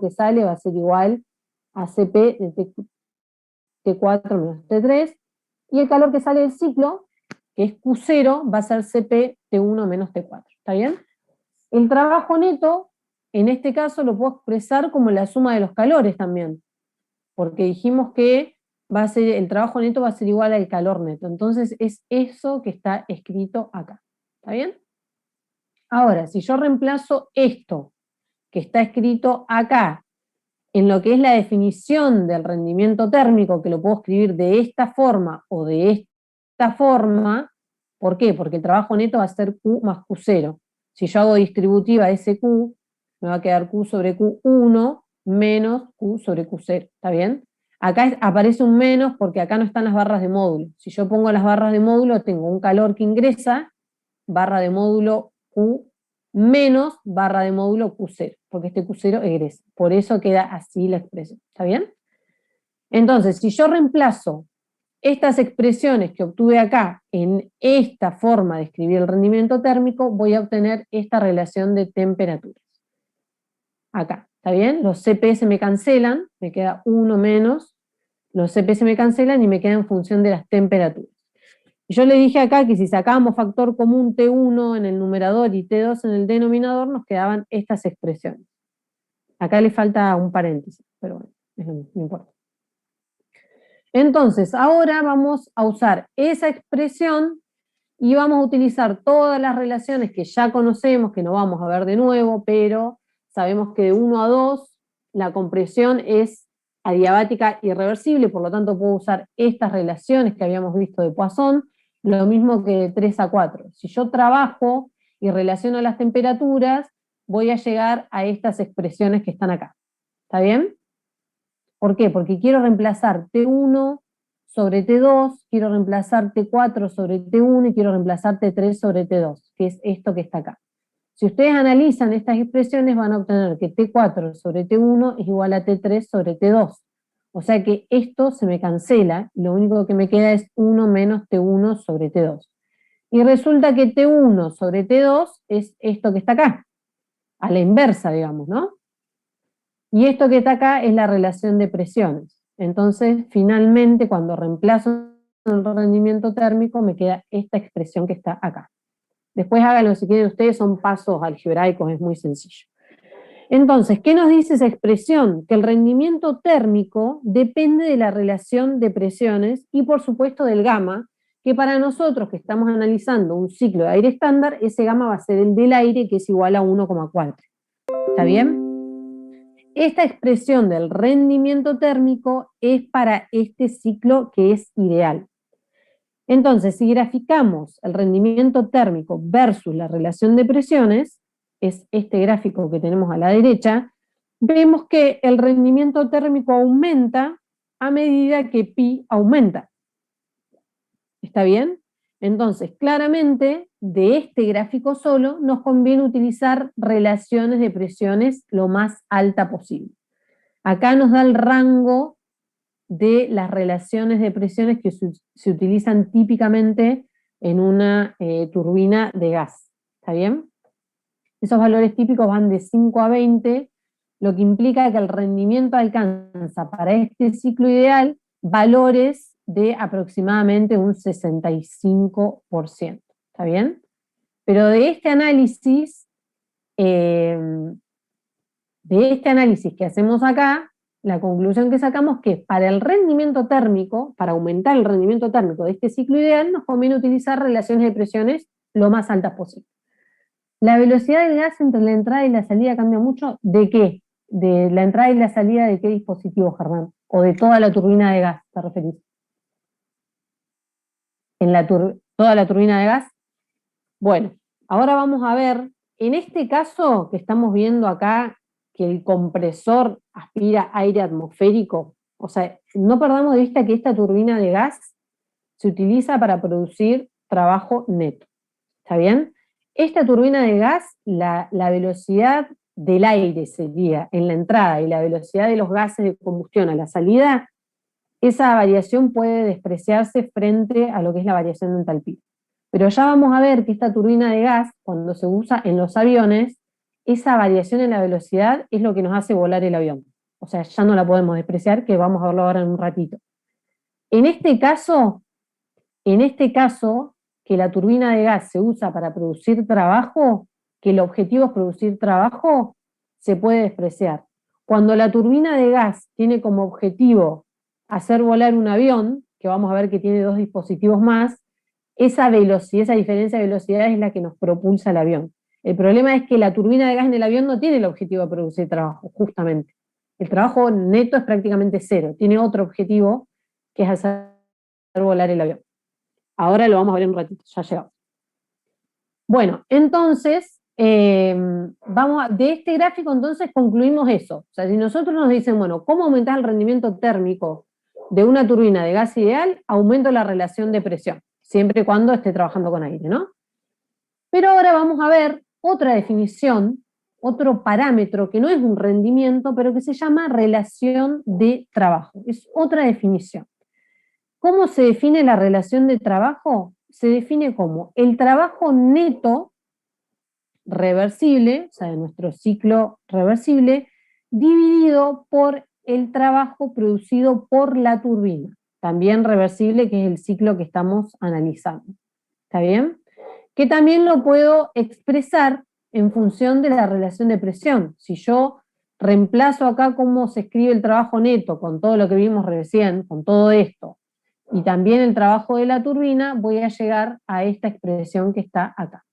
que sale va a ser igual a Cp de T4 menos T3, y el calor que sale del ciclo, que es Q0, va a ser Cp T1 menos T4, ¿está bien? El trabajo neto, en este caso, lo puedo expresar como la suma de los calores también, porque dijimos que va a ser, el trabajo neto va a ser igual al calor neto, entonces es eso que está escrito acá, ¿está bien? Ahora, si yo reemplazo esto que está escrito acá en lo que es la definición del rendimiento térmico, que lo puedo escribir de esta forma o de esta forma, ¿por qué? Porque el trabajo neto va a ser Q más Q0. Si yo hago distributiva de ese Q, me va a quedar Q sobre Q1 menos Q sobre Q0, ¿está bien? Acá aparece un menos porque acá no están las barras de módulo. Si yo pongo las barras de módulo, tengo un calor que ingresa, barra de módulo Q menos barra de módulo Q0, porque este Q0 egresa. Por eso queda así la expresión, ¿está bien? Entonces, si yo reemplazo estas expresiones que obtuve acá en esta forma de escribir el rendimiento térmico, voy a obtener esta relación de temperaturas. Acá, ¿está bien? Los Cp se me cancelan, me queda 1 menos, los Cp se me cancelan y me queda en función de las temperaturas. Yo le dije acá que si sacábamos factor común T1 en el numerador y T2 en el denominador, nos quedaban estas expresiones. Acá le falta un paréntesis, pero bueno, es lo mismo, no importa. Entonces, ahora vamos a usar esa expresión y vamos a utilizar todas las relaciones que ya conocemos, que no vamos a ver de nuevo, pero sabemos que de 1 a 2 la compresión es adiabática irreversible, por lo tanto puedo usar estas relaciones que habíamos visto de Poisson, lo mismo que de 3 a 4. Si yo trabajo y relaciono las temperaturas, voy a llegar a estas expresiones que están acá. ¿Está bien? ¿Por qué? Porque quiero reemplazar T1 sobre T2, quiero reemplazar T4 sobre T1 y quiero reemplazar T3 sobre T2, que es esto que está acá. Si ustedes analizan estas expresiones van a obtener que T4 sobre T1 es igual a T3 sobre T2. O sea que esto se me cancela, lo único que me queda es 1 menos T1 sobre T2. Y resulta que T1 sobre T2 es esto que está acá, a la inversa, digamos, ¿no? Y esto que está acá es la relación de presiones. Entonces, finalmente, cuando reemplazo el rendimiento térmico, me queda esta expresión que está acá. Después háganlo si quieren ustedes, son pasos algebraicos, es muy sencillo. Entonces, ¿qué nos dice esa expresión? Que el rendimiento térmico depende de la relación de presiones y, por supuesto, del gamma, que para nosotros que estamos analizando un ciclo de aire estándar, ese gamma va a ser el del aire, que es igual a 1,4. ¿Está bien? Esta expresión del rendimiento térmico es para este ciclo que es ideal. Entonces, si graficamos el rendimiento térmico versus la relación de presiones, es este gráfico que tenemos a la derecha, vemos que el rendimiento térmico aumenta a medida que pi aumenta. ¿Está bien? Entonces, claramente, de este gráfico solo, nos conviene utilizar relaciones de presiones lo más alta posible. Acá nos da el rango de las relaciones de presiones que se utilizan típicamente en una turbina de gas. ¿Está bien? Esos valores típicos van de 5 a 20, lo que implica que el rendimiento alcanza para este ciclo ideal valores de aproximadamente un 65%. ¿Está bien? Pero de este análisis que hacemos acá, la conclusión que sacamos es que para el rendimiento térmico, para aumentar el rendimiento térmico de este ciclo ideal, nos conviene utilizar relaciones de presiones lo más altas posible. ¿La velocidad del gas entre la entrada y la salida cambia mucho? ¿De qué? ¿De la entrada y la salida de qué dispositivo, Germán? ¿O de toda la turbina de gas te referís? ¿En toda la turbina de gas? Bueno, ahora vamos a ver, en este caso que estamos viendo acá, que el compresor aspira aire atmosférico, o sea, no perdamos de vista que esta turbina de gas se utiliza para producir trabajo neto, ¿está bien? Esta turbina de gas, la velocidad del aire sería en la entrada y la velocidad de los gases de combustión a la salida, esa variación puede despreciarse frente a lo que es la variación de entalpía. Pero ya vamos a ver que esta turbina de gas, cuando se usa en los aviones, esa variación en la velocidad es lo que nos hace volar el avión. O sea, ya no la podemos despreciar, que vamos a verlo ahora en un ratito. En este caso, que la turbina de gas se usa para producir trabajo, que el objetivo es producir trabajo, se puede despreciar. Cuando la turbina de gas tiene como objetivo hacer volar un avión, que vamos a ver que tiene dos dispositivos más, esa velocidad, esa diferencia de velocidad es la que nos propulsa el avión. El problema es que la turbina de gas en el avión no tiene el objetivo de producir trabajo, justamente. El trabajo neto es prácticamente cero, tiene otro objetivo, que es hacer volar el avión. Ahora lo vamos a ver en un ratito, ya llegamos. Bueno, entonces, de este gráfico entonces concluimos eso. O sea, si nosotros nos dicen, bueno, ¿cómo aumentar el rendimiento térmico de una turbina de gas ideal? Aumento la relación de presión, siempre y cuando esté trabajando con aire, ¿no? Pero ahora vamos a ver otra definición, otro parámetro que no es un rendimiento, pero que se llama relación de trabajo. Es otra definición. ¿Cómo se define la relación de trabajo? Se define como el trabajo neto reversible, o sea, de nuestro ciclo reversible, dividido por el trabajo producido por la turbina, también reversible, que es el ciclo que estamos analizando. ¿Está bien? Que también lo puedo expresar en función de la relación de presión. Si yo reemplazo acá cómo se escribe el trabajo neto con todo lo que vimos recién, con todo esto, y también el trabajo de la turbina, voy a llegar a esta expresión que está acá.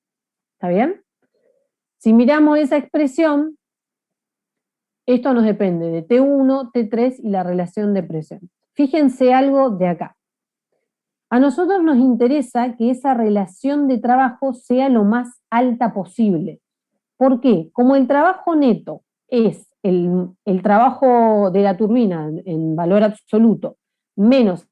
¿Está bien? Si miramos esa expresión, esto nos depende de T1, T3 y la relación de presión. Fíjense algo de acá. A nosotros nos interesa que esa relación de trabajo sea lo más alta posible. ¿Por qué? Como el trabajo neto es el trabajo de la turbina en valor absoluto menos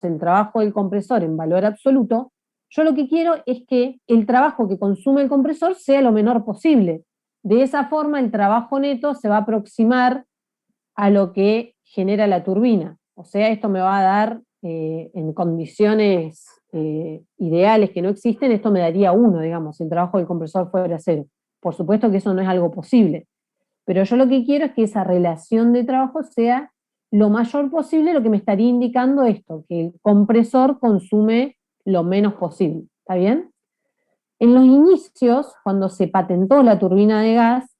el trabajo del compresor en valor absoluto, yo lo que quiero es que el trabajo que consume el compresor sea lo menor posible. De esa forma el trabajo neto se va a aproximar a lo que genera la turbina. O sea, esto me va a dar, en condiciones ideales que no existen, esto me daría 1, digamos, si el trabajo del compresor fuera 0. Por supuesto que eso no es algo posible, pero yo lo que quiero es que esa relación de trabajo sea lo mayor posible, lo que me estaría indicando esto, que el compresor consume lo menos posible. ¿Está bien? En los inicios, cuando se patentó la turbina de gas,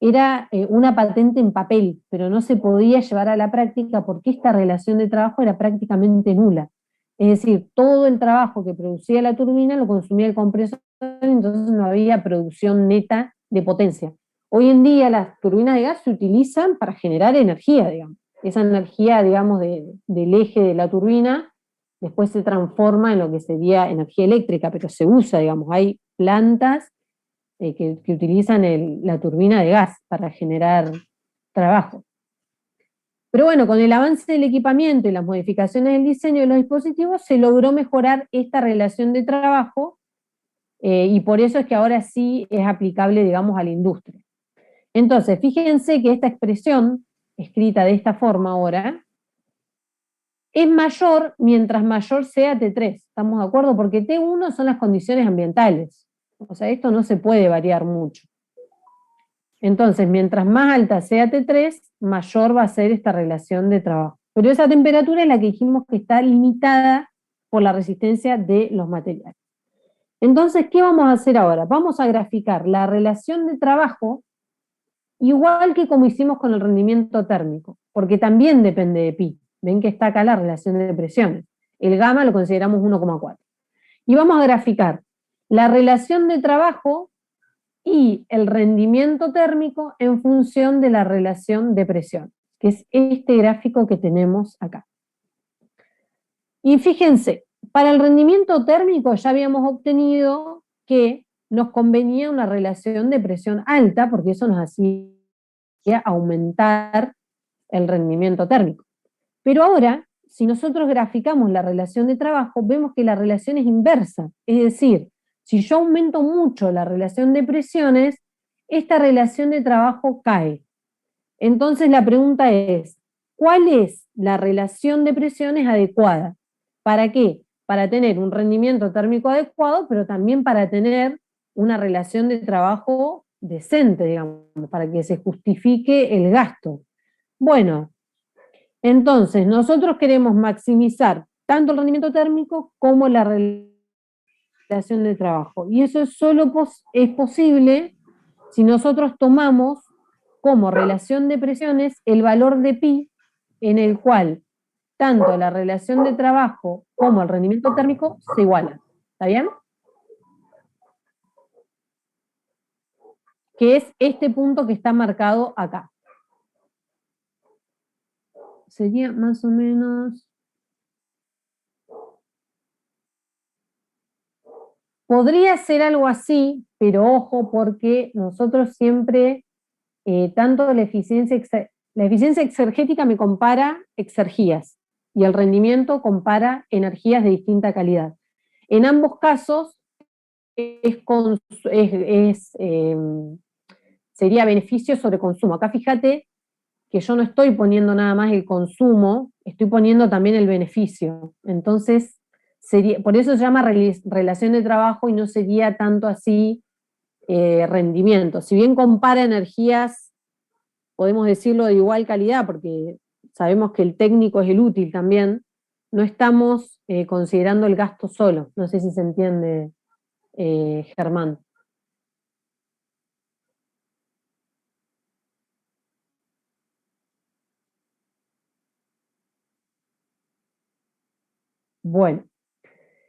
era una patente en papel, pero no se podía llevar a la práctica porque esta relación de trabajo era prácticamente nula. Es decir, todo el trabajo que producía la turbina lo consumía el compresor, entonces no había producción neta de potencia. Hoy en día las turbinas de gas se utilizan para generar energía, digamos. Esa energía, digamos, del eje de la turbina, después se transforma en lo que sería energía eléctrica, pero se usa, digamos, hay plantas que utilizan la turbina de gas para generar trabajo. Pero bueno, con el avance del equipamiento y las modificaciones del diseño de los dispositivos se logró mejorar esta relación de trabajo y por eso es que ahora sí es aplicable, digamos, a la industria. Entonces, fíjense que esta expresión, escrita de esta forma ahora, es mayor mientras mayor sea T3. ¿Estamos de acuerdo? Porque T1 son las condiciones ambientales. O sea, esto no se puede variar mucho. Entonces, mientras más alta sea T3, mayor va a ser esta relación de trabajo. Pero esa temperatura es la que dijimos que está limitada por la resistencia de los materiales. Entonces, ¿qué vamos a hacer ahora? Vamos a graficar la relación de trabajo igual que como hicimos con el rendimiento térmico, porque también depende de pi. Ven que está acá la relación de presiones. El gamma lo consideramos 1,4. Y vamos a graficar la relación de trabajo y el rendimiento térmico en función de la relación de presión, que es este gráfico que tenemos acá. Y fíjense, para el rendimiento térmico ya habíamos obtenido que nos convenía una relación de presión alta, porque eso nos hacía aumentar el rendimiento térmico. Pero ahora, si nosotros graficamos la relación de trabajo, vemos que la relación es inversa, es decir, si yo aumento mucho la relación de presiones, esta relación de trabajo cae. Entonces la pregunta es, ¿cuál es la relación de presiones adecuada? ¿Para qué? Para tener un rendimiento térmico adecuado, pero también para tener una relación de trabajo decente, digamos, para que se justifique el gasto. Bueno, entonces nosotros queremos maximizar tanto el rendimiento térmico como la relación de trabajo. Y eso solo es posible si nosotros tomamos como relación de presiones el valor de pi en el cual tanto la relación de trabajo como el rendimiento térmico se igualan. ¿Está bien? Que es este punto que está marcado acá. Sería más o menos... Podría ser algo así, pero ojo, porque nosotros siempre, tanto la eficiencia exergética me compara exergías y el rendimiento compara energías de distinta calidad. En ambos casos sería beneficio sobre consumo. Acá fíjate que yo no estoy poniendo nada más el consumo, estoy poniendo también el beneficio. Entonces, por eso se llama relación de trabajo y no sería tanto así rendimiento. Si bien compara energías, podemos decirlo de igual calidad, porque sabemos que el técnico es el útil también, no estamos considerando el gasto solo. No sé si se entiende, Germán. Bueno,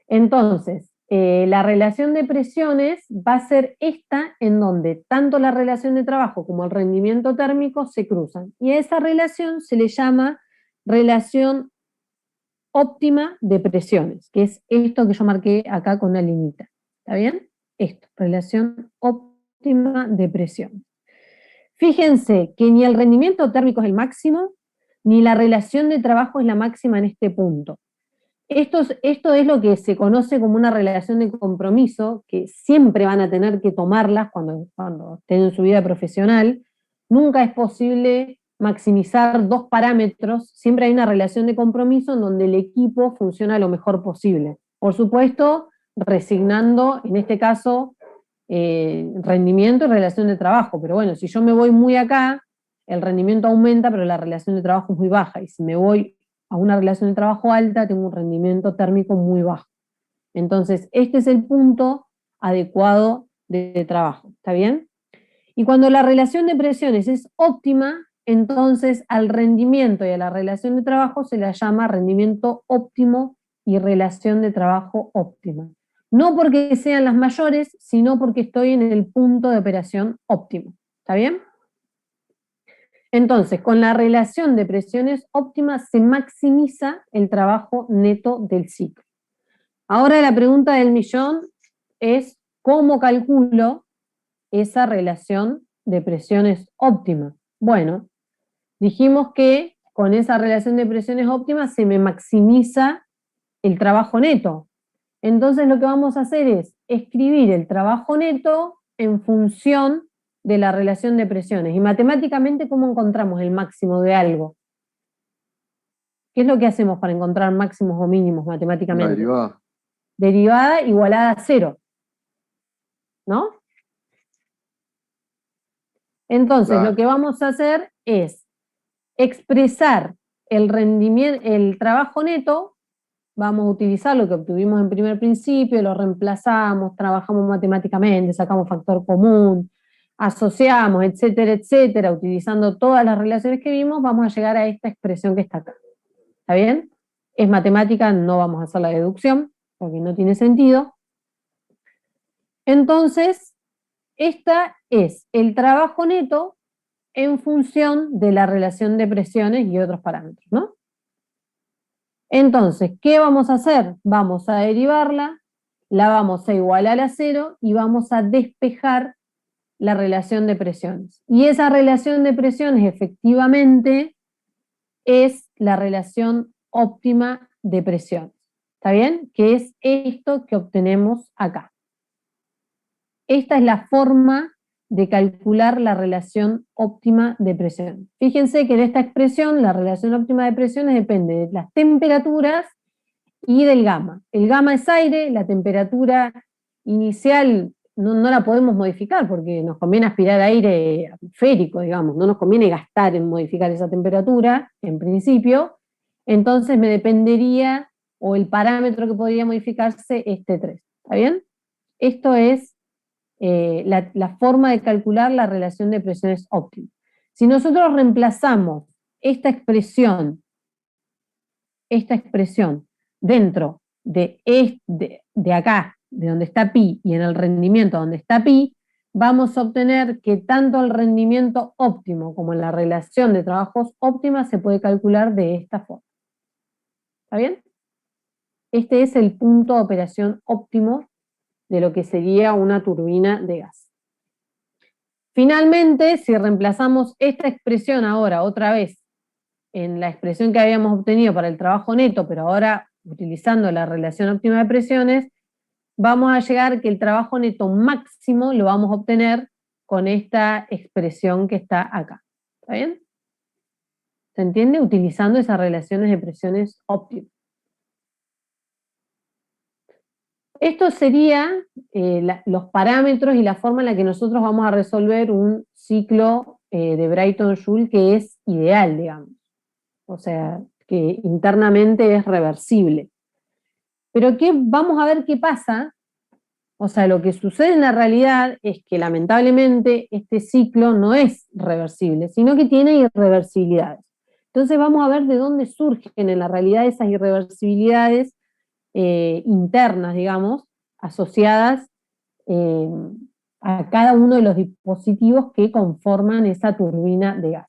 entonces, la relación de presiones va a ser esta en donde tanto la relación de trabajo como el rendimiento térmico se cruzan. Y a esa relación se le llama relación óptima de presiones, que es esto que yo marqué acá con una liñita. ¿Está bien? Esto, relación óptima de presiones. Fíjense que ni el rendimiento térmico es el máximo, ni la relación de trabajo es la máxima en este punto. Esto es lo que se conoce como una relación de compromiso, que siempre van a tener que tomarlas cuando estén en su vida profesional. Nunca es posible maximizar dos parámetros, siempre hay una relación de compromiso en donde el equipo funciona lo mejor posible. Por supuesto, resignando, en este caso, rendimiento y relación de trabajo. Pero bueno, si yo me voy muy acá, el rendimiento aumenta, pero la relación de trabajo es muy baja. Y si me voy a una relación de trabajo alta, tengo un rendimiento térmico muy bajo. Entonces, este es el punto adecuado de trabajo, ¿está bien? Y cuando la relación de presiones es óptima, entonces al rendimiento y a la relación de trabajo se la llama rendimiento óptimo y relación de trabajo óptima. No porque sean las mayores, sino porque estoy en el punto de operación óptimo. ¿Está bien? Entonces, con la relación de presiones óptimas se maximiza el trabajo neto del ciclo. Ahora la pregunta del millón es, ¿cómo calculo esa relación de presiones óptima? Bueno, dijimos que con esa relación de presiones óptimas se me maximiza el trabajo neto. Entonces lo que vamos a hacer es escribir el trabajo neto en función de la relación de presiones. Y matemáticamente, ¿cómo encontramos el máximo de algo? ¿Qué es lo que hacemos para encontrar máximos o mínimos matemáticamente? La derivada. Derivada igualada a cero, ¿no? Entonces, Claro. lo que vamos a hacer es expresar el rendimiento, el trabajo neto, vamos a utilizar lo que obtuvimos en primer principio, lo reemplazamos, trabajamos matemáticamente, sacamos factor común, asociamos, etcétera, etcétera, utilizando todas las relaciones que vimos, vamos a llegar a esta expresión que está acá. ¿Está bien? Es matemática, no vamos a hacer la deducción, porque no tiene sentido. Entonces, esta es el trabajo neto en función de la relación de presiones y otros parámetros, ¿no? Entonces, ¿qué vamos a hacer? Vamos a derivarla, la vamos a igualar a cero y vamos a despejar la relación de presiones. Y esa relación de presiones efectivamente es la relación óptima de presiones. ¿Está bien? Que es esto que obtenemos acá. Esta es la forma de calcular la relación óptima de presión. Fíjense que en esta expresión la relación óptima de presiones depende de las temperaturas y del gamma. El gamma es aire, la temperatura inicial no la podemos modificar porque nos conviene aspirar aire atmosférico, digamos, no nos conviene gastar en modificar esa temperatura, en principio, entonces me dependería, o el parámetro que podría modificarse es T3, ¿está bien? Esto es la forma de calcular la relación de presiones óptima. Si nosotros reemplazamos esta expresión dentro de acá, de donde está pi, y en el rendimiento donde está pi, vamos a obtener que tanto el rendimiento óptimo como la relación de trabajos óptima se puede calcular de esta forma. ¿Está bien? Este es el punto de operación óptimo de lo que sería una turbina de gas. Finalmente, si reemplazamos esta expresión ahora otra vez en la expresión que habíamos obtenido para el trabajo neto, pero ahora utilizando la relación óptima de presiones, vamos a llegar que el trabajo neto máximo lo vamos a obtener con esta expresión que está acá. ¿Está bien? ¿Se entiende? Utilizando esas relaciones de presiones óptimas. Esto sería los parámetros y la forma en la que nosotros vamos a resolver un ciclo de Brayton-Joule que es ideal, digamos. O sea, que internamente es reversible. Pero vamos a ver qué pasa. O sea, lo que sucede en la realidad es que lamentablemente este ciclo no es reversible, sino que tiene irreversibilidades. Entonces vamos a ver de dónde surgen en la realidad esas irreversibilidades internas, digamos, asociadas a cada uno de los dispositivos que conforman esa turbina de gas.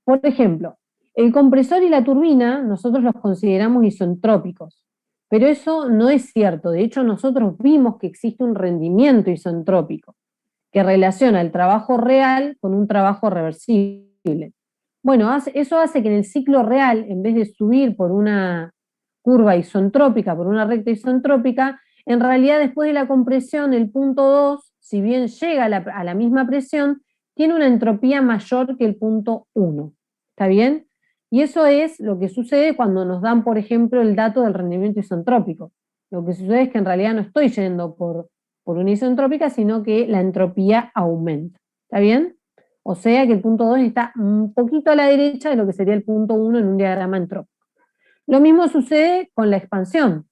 Por ejemplo, el compresor y la turbina nosotros los consideramos isentrópicos, pero eso no es cierto. De hecho, nosotros vimos que existe un rendimiento isentrópico que relaciona el trabajo real con un trabajo reversible. Bueno, eso hace que en el ciclo real, en vez de subir por una curva isentrópica, por una recta isentrópica, en realidad después de la compresión, el punto 2, si bien llega a la misma presión, tiene una entropía mayor que el punto 1. ¿Está bien? Y eso es lo que sucede cuando nos dan, por ejemplo, el dato del rendimiento isentrópico. Lo que sucede es que en realidad no estoy yendo por una isentrópica, sino que la entropía aumenta. ¿Está bien? O sea que el punto 2 está un poquito a la derecha de lo que sería el punto 1 en un diagrama entrópico. Lo mismo sucede con la expansión.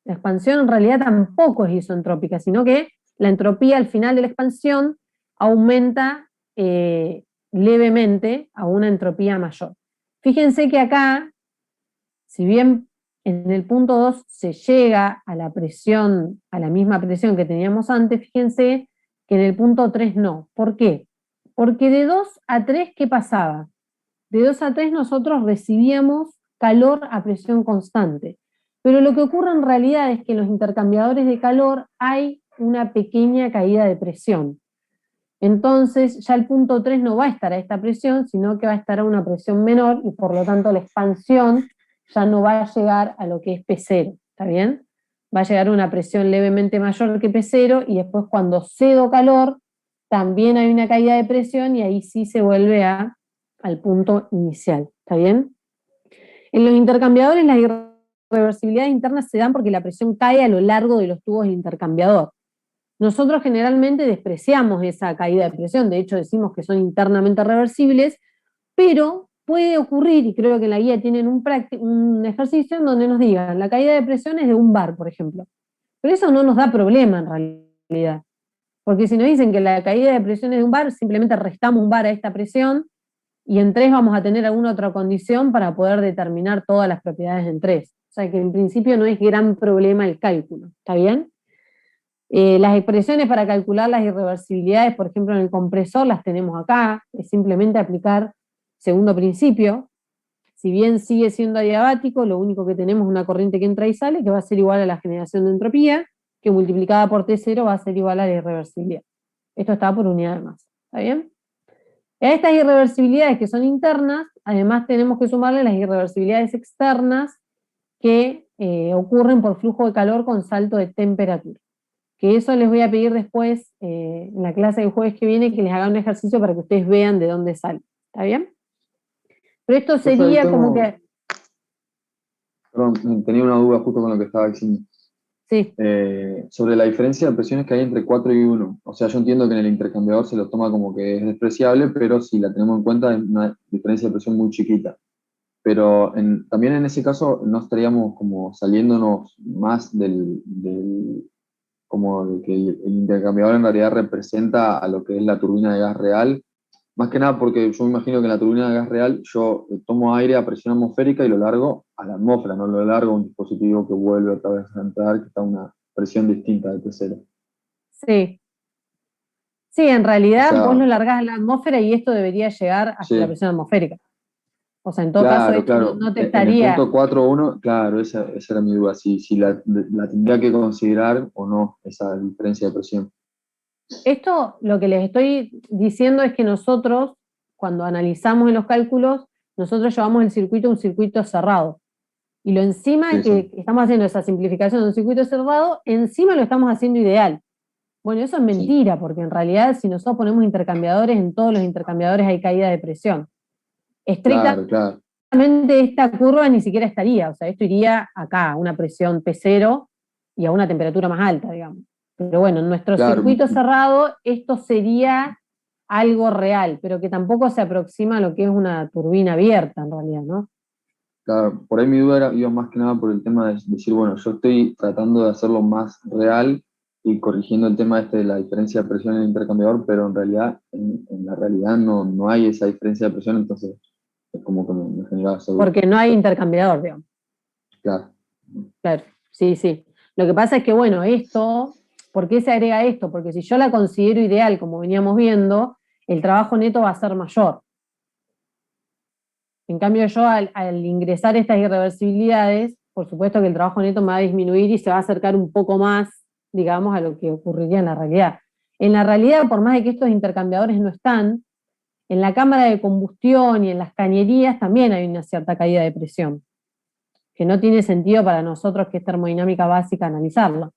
La expansión en realidad tampoco es isentrópica, sino que la entropía al final de la expansión aumenta levemente a una entropía mayor. Fíjense que acá, si bien en el punto 2 se llega a la presión, a la misma presión que teníamos antes, fíjense que en el punto 3 no. ¿Por qué? Porque de 2 a 3, ¿qué pasaba? De 2 a 3 nosotros recibíamos calor a presión constante. Pero lo que ocurre en realidad es que en los intercambiadores de calor hay una pequeña caída de presión. Entonces ya el punto 3 no va a estar a esta presión, sino que va a estar a una presión menor y por lo tanto la expansión ya no va a llegar a lo que es P0, ¿está bien? Va a llegar a una presión levemente mayor que P0 y después cuando cedo calor también hay una caída de presión y ahí sí se vuelve al punto inicial, ¿está bien? En los intercambiadores las irreversibilidades internas se dan porque la presión cae a lo largo de los tubos del intercambiador. Nosotros generalmente despreciamos esa caída de presión, de hecho decimos que son internamente reversibles, pero puede ocurrir, y creo que en la guía tienen un ejercicio en donde nos digan, la caída de presión es de un bar, por ejemplo. Pero eso no nos da problema en realidad, porque si nos dicen que la caída de presión es de un bar, simplemente restamos un bar a esta presión, y en 3 vamos a tener alguna otra condición para poder determinar todas las propiedades en 3. O sea que en principio no es gran problema el cálculo, ¿está bien? Las expresiones para calcular las irreversibilidades, por ejemplo, en el compresor, las tenemos acá, es simplemente aplicar segundo principio. Si bien sigue siendo adiabático, lo único que tenemos es una corriente que entra y sale, que va a ser igual a la generación de entropía, que multiplicada por T0 va a ser igual a la irreversibilidad. Esto está por unidad de masa, ¿está bien? A estas irreversibilidades que son internas, además tenemos que sumarle las irreversibilidades externas que ocurren por flujo de calor con salto de temperatura. Que eso les voy a pedir después en la clase del jueves que viene que les haga un ejercicio para que ustedes vean de dónde sale. ¿Está bien? Pero esto sería como que... Perdón, tenía una duda justo con lo que estaba diciendo. Sí, sobre la diferencia de presiones que hay entre 4 y 1. O sea, yo entiendo que en el intercambiador se lo toma como que es despreciable, pero si la tenemos en cuenta es una diferencia de presión muy chiquita. Pero también en ese caso no estaríamos como saliéndonos más como de que el intercambiador en realidad representa a lo que es la turbina de gas real. Más que nada porque yo me imagino que en la turbina de gas real yo tomo aire a presión atmosférica y lo largo a la atmósfera, no lo largo a un dispositivo que vuelve otra vez a entrar, que está a una presión distinta de T0. sí. Sí, en O realidad vos sea, lo largás a la atmósfera y esto debería llegar hasta la sí, presión atmosférica. O sea, en todo caso, claro, esto no, claro. no te En el estaría. punto 4.1, claro, esa era mi duda, si la tendría que considerar o no, esa diferencia de presión. Esto lo que les estoy diciendo es que nosotros, cuando analizamos en los cálculos, nosotros llevamos el circuito a un circuito cerrado. Y lo encima Sí, sí, que estamos haciendo esa simplificación de un circuito cerrado, encima lo estamos haciendo ideal. Bueno, eso es sí. mentira, porque en realidad si nosotros ponemos intercambiadores, en todos los intercambiadores hay caída de presión. Estrictamente Claro, claro, esta curva ni siquiera estaría, o sea, esto iría acá, a una presión P0 y a una temperatura más alta, digamos. Pero bueno, en nuestro claro. circuito cerrado esto sería algo real, pero que tampoco se aproxima a lo que es una turbina abierta en realidad, ¿no? Claro, por ahí mi duda iba más que nada por el tema de decir, bueno, yo estoy tratando de hacerlo más real y corrigiendo el tema este de la diferencia de presión en el intercambiador, pero en realidad, en la realidad no hay esa diferencia de presión, entonces es como que me generaba esa duda. Porque no hay intercambiador, digamos. Claro, Claro, sí, sí. Lo que pasa es que, bueno, esto, ¿por qué se agrega esto? Porque si yo la considero ideal, como veníamos viendo, el trabajo neto va a ser mayor. En cambio, yo al ingresar estas irreversibilidades, por supuesto que el trabajo neto me va a disminuir y se va a acercar un poco más, digamos, a lo que ocurriría en la realidad. En la realidad, por más de que estos intercambiadores no están, en la cámara de combustión y en las cañerías también hay una cierta caída de presión, que no tiene sentido para nosotros, que es termodinámica básica, analizarla.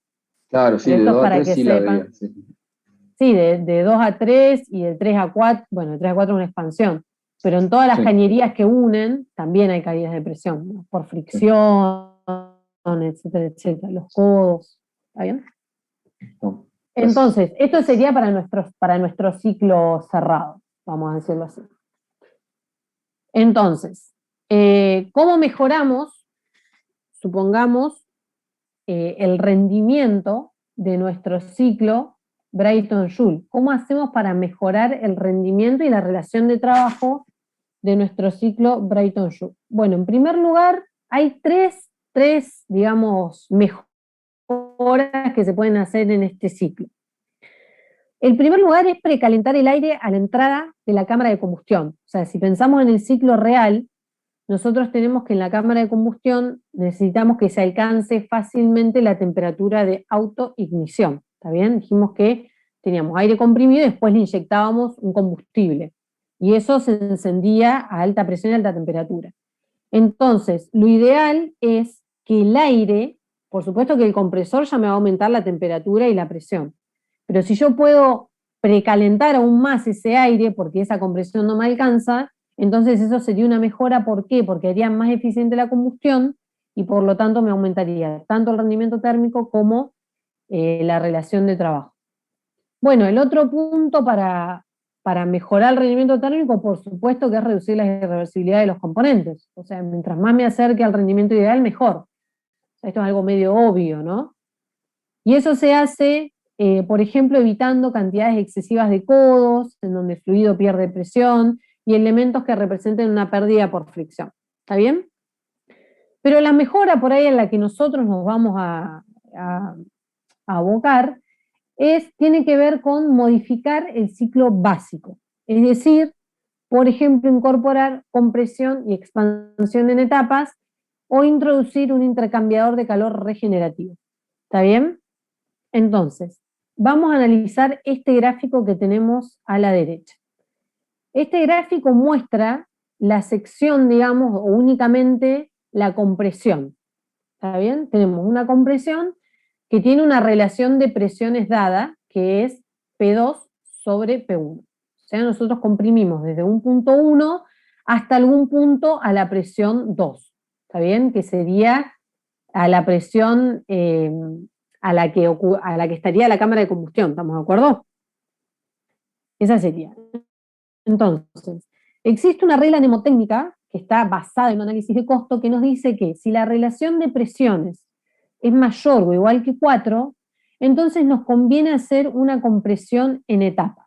claro, sí, Pero de esto es 2 a para 3 que sí la veía, sepan, sí. sí, de 2 a 3 y de 3 a 4, bueno, de 3 a 4 es una expansión, pero en todas las Sí, cañerías que unen también hay caídas de presión, ¿no? Por sí, fricción, etcétera, etcétera, los codos, ¿está bien? no, gracias. Entonces, esto sería para nuestro ciclo cerrado, vamos a decirlo así. Entonces, ¿cómo mejoramos, supongamos, el rendimiento de nuestro ciclo Brayton-Joule? ¿Cómo hacemos para mejorar el rendimiento y la relación de trabajo de nuestro ciclo Brayton-Joule? Bueno, en primer lugar, hay tres, digamos, mejoras que se pueden hacer en este ciclo. El primer lugar es precalentar el aire a la entrada de la cámara de combustión. O sea, si pensamos en el ciclo real, nosotros tenemos que en la cámara de combustión necesitamos que se alcance fácilmente la temperatura de autoignición. ¿Está bien? Dijimos que teníamos aire comprimido y después le inyectábamos un combustible. Y eso se encendía a alta presión y alta temperatura. Entonces, lo ideal es que el aire, por supuesto que el compresor ya me va a aumentar la temperatura y la presión, pero si yo puedo precalentar aún más ese aire porque esa compresión no me alcanza, entonces eso sería una mejora. ¿Por qué? Porque haría más eficiente la combustión y por lo tanto me aumentaría tanto el rendimiento térmico como la relación de trabajo. Bueno, el otro punto para mejorar el rendimiento térmico, por supuesto, que es reducir la irreversibilidad de los componentes. O sea, mientras más me acerque al rendimiento ideal, mejor. O sea, esto es algo medio obvio, ¿no? Y eso se hace, por ejemplo, evitando cantidades excesivas de codos, en donde el fluido pierde presión, y elementos que representen una pérdida por fricción. ¿Está bien? Pero la mejora por ahí en la que nosotros nos vamos a abocar tiene que ver con modificar el ciclo básico. Es decir, por ejemplo, incorporar compresión y expansión en etapas o introducir un intercambiador de calor regenerativo. ¿Está bien? Entonces, vamos a analizar este gráfico que tenemos a la derecha. Este gráfico muestra la sección, digamos, o únicamente la compresión. ¿Está bien? Tenemos una compresión que tiene una relación de presiones dada, que es P2 sobre P1. O sea, nosotros comprimimos desde un punto 1 hasta algún punto a la presión 2. ¿Está bien? Que sería a la presión a la que estaría la cámara de combustión, ¿estamos de acuerdo? Esa sería. Entonces, existe una regla mnemotécnica que está basada en un análisis de costo que nos dice que si la relación de presiones es mayor o igual que 4, entonces nos conviene hacer una compresión en etapas.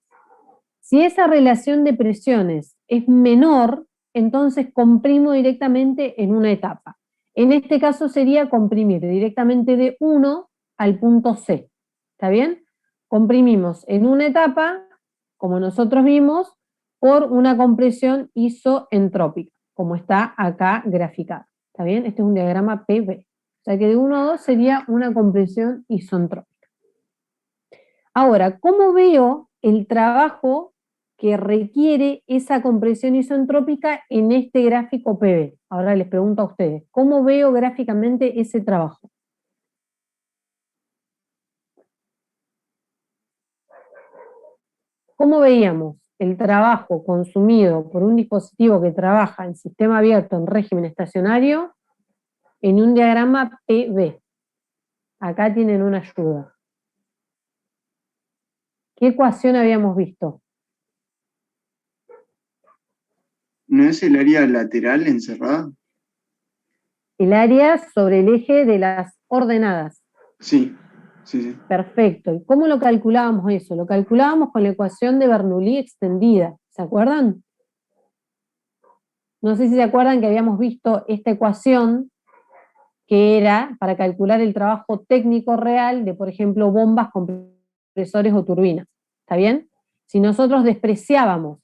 Si esa relación de presiones es menor, entonces comprimo directamente en una etapa. En este caso sería comprimir directamente de 1 al punto C. ¿Está bien? Comprimimos en una etapa, como nosotros vimos, por una compresión isoentrópica, como está acá graficado. ¿Está bien? Este es un diagrama PV. O sea que de 1 a 2 sería una compresión isoentrópica. Ahora, ¿cómo veo el trabajo que requiere esa compresión isoentrópica en este gráfico PV? Ahora les pregunto a ustedes, ¿cómo veo gráficamente ese trabajo? ¿Cómo veíamos el trabajo consumido por un dispositivo que trabaja en sistema abierto en régimen estacionario en un diagrama PV? Acá tienen una ayuda. ¿Qué ecuación habíamos visto? ¿No es el área lateral encerrada? El área sobre el eje de las ordenadas. Sí, sí, sí. Perfecto. ¿Y cómo lo calculábamos eso? Lo calculábamos con la ecuación de Bernoulli extendida. ¿Se acuerdan? No sé si se acuerdan que habíamos visto esta ecuación que era para calcular el trabajo técnico real de, por ejemplo, bombas, compresores o turbinas. ¿Está bien? Si nosotros despreciábamos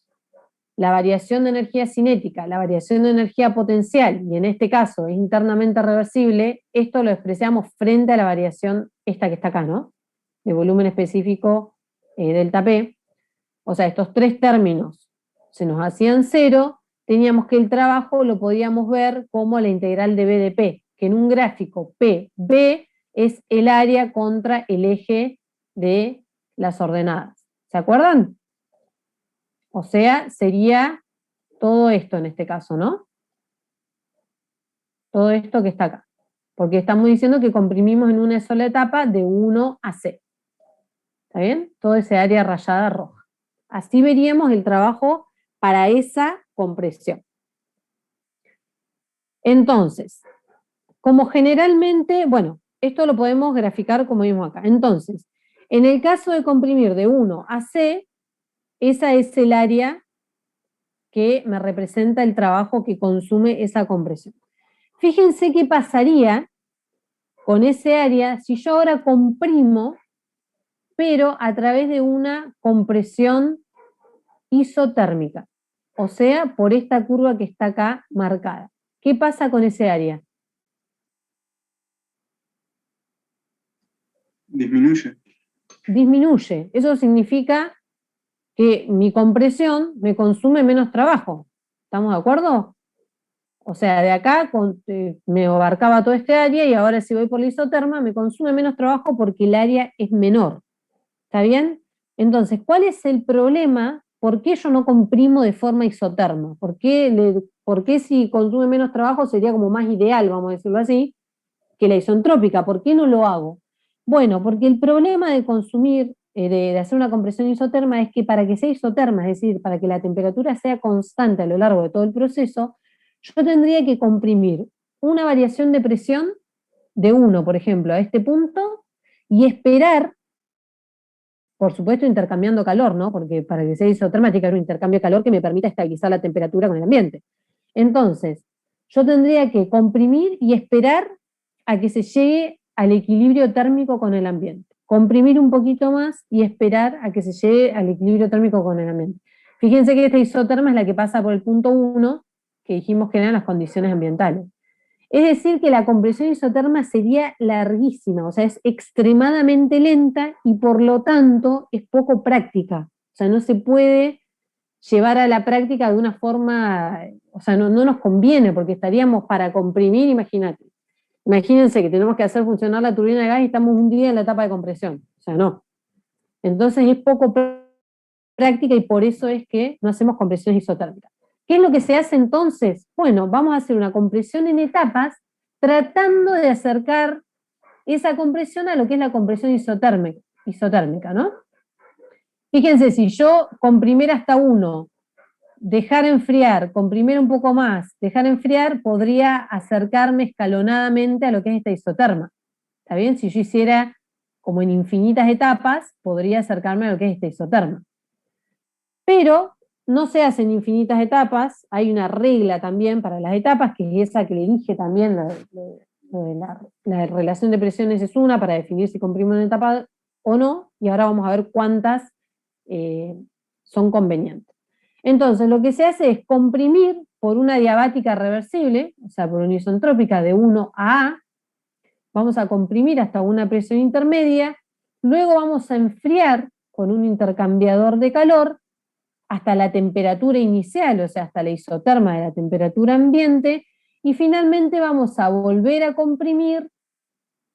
la variación de energía cinética, la variación de energía potencial, y en este caso es internamente reversible, esto lo despreciamos frente a la variación esta que está acá, ¿no? De volumen específico delta P. O sea, estos tres términos se nos hacían cero, teníamos que el trabajo lo podíamos ver como la integral de B de P, que en un gráfico PB es el área contra el eje de las ordenadas. ¿Se acuerdan? O sea, sería todo esto en este caso, ¿no? Todo esto que está acá. Porque estamos diciendo que comprimimos en una sola etapa de 1 a C. ¿Está bien? Todo ese área rayada roja. Así veríamos el trabajo para esa compresión. Entonces, como generalmente, bueno, esto lo podemos graficar como vimos acá. Entonces, en el caso de comprimir de 1 a C, esa es el área que me representa el trabajo que consume esa compresión. Fíjense qué pasaría con ese área si yo ahora comprimo, pero a través de una compresión isotérmica, o sea, por esta curva que está acá marcada. ¿Qué pasa con ese área? Disminuye. Disminuye. Eso significa que mi compresión me consume menos trabajo. ¿Estamos de acuerdo? O sea, de acá me abarcaba todo este área y ahora si voy por la isoterma me consume menos trabajo porque el área es menor. ¿Está bien? Entonces, ¿cuál es el problema? ¿Por qué yo no comprimo de forma isoterma? ¿Por qué si consume menos trabajo sería como más ideal, vamos a decirlo así, que la isentrópica? ¿Por qué no lo hago? Bueno, porque el problema de consumir, de hacer una compresión isoterma es que para que sea isoterma, es decir, para que la temperatura sea constante a lo largo de todo el proceso, yo tendría que comprimir una variación de presión de 1, por ejemplo, a este punto, y esperar, por supuesto, intercambiando calor, ¿no? Porque para que sea isoterma tiene que haber un intercambio de calor que me permita estabilizar la temperatura con el ambiente. Entonces, yo tendría que comprimir y esperar a que se llegue al equilibrio térmico con el ambiente. Comprimir un poquito más y esperar a que se llegue al equilibrio térmico con el ambiente. Fíjense que esta isoterma es la que pasa por el punto 1, que dijimos que eran las condiciones ambientales. Es decir, que la compresión isoterma sería larguísima, o sea, es extremadamente lenta y por lo tanto es poco práctica. O sea, no se puede llevar a la práctica de una forma, o sea, no nos conviene porque estaríamos para comprimir, imagínate. Imagínense que tenemos que hacer funcionar la turbina de gas y estamos un día en la etapa de compresión. O sea, no. Entonces es poco práctica y por eso es que no hacemos compresiones isotérmicas. ¿Qué es lo que se hace entonces? Bueno, vamos a hacer una compresión en etapas tratando de acercar esa compresión a lo que es la compresión isotérmica, ¿no? Fíjense, si yo comprimir hasta 1, dejar enfriar, comprimir un poco más, dejar enfriar, podría acercarme escalonadamente a lo que es esta isoterma. ¿Está bien? Si yo hiciera como en infinitas etapas, podría acercarme a lo que es esta isoterma. Pero no se hacen infinitas etapas, hay una regla también para las etapas, que es esa que le dije también, la relación de presiones es una para definir si comprimimos una etapa o no, y ahora vamos a ver cuántas son convenientes. Entonces, lo que se hace es comprimir por una diabática reversible, o sea, por una isentrópica de 1 a A, vamos a comprimir hasta una presión intermedia, luego vamos a enfriar con un intercambiador de calor hasta la temperatura inicial, o sea, hasta la isoterma de la temperatura ambiente, y finalmente vamos a volver a comprimir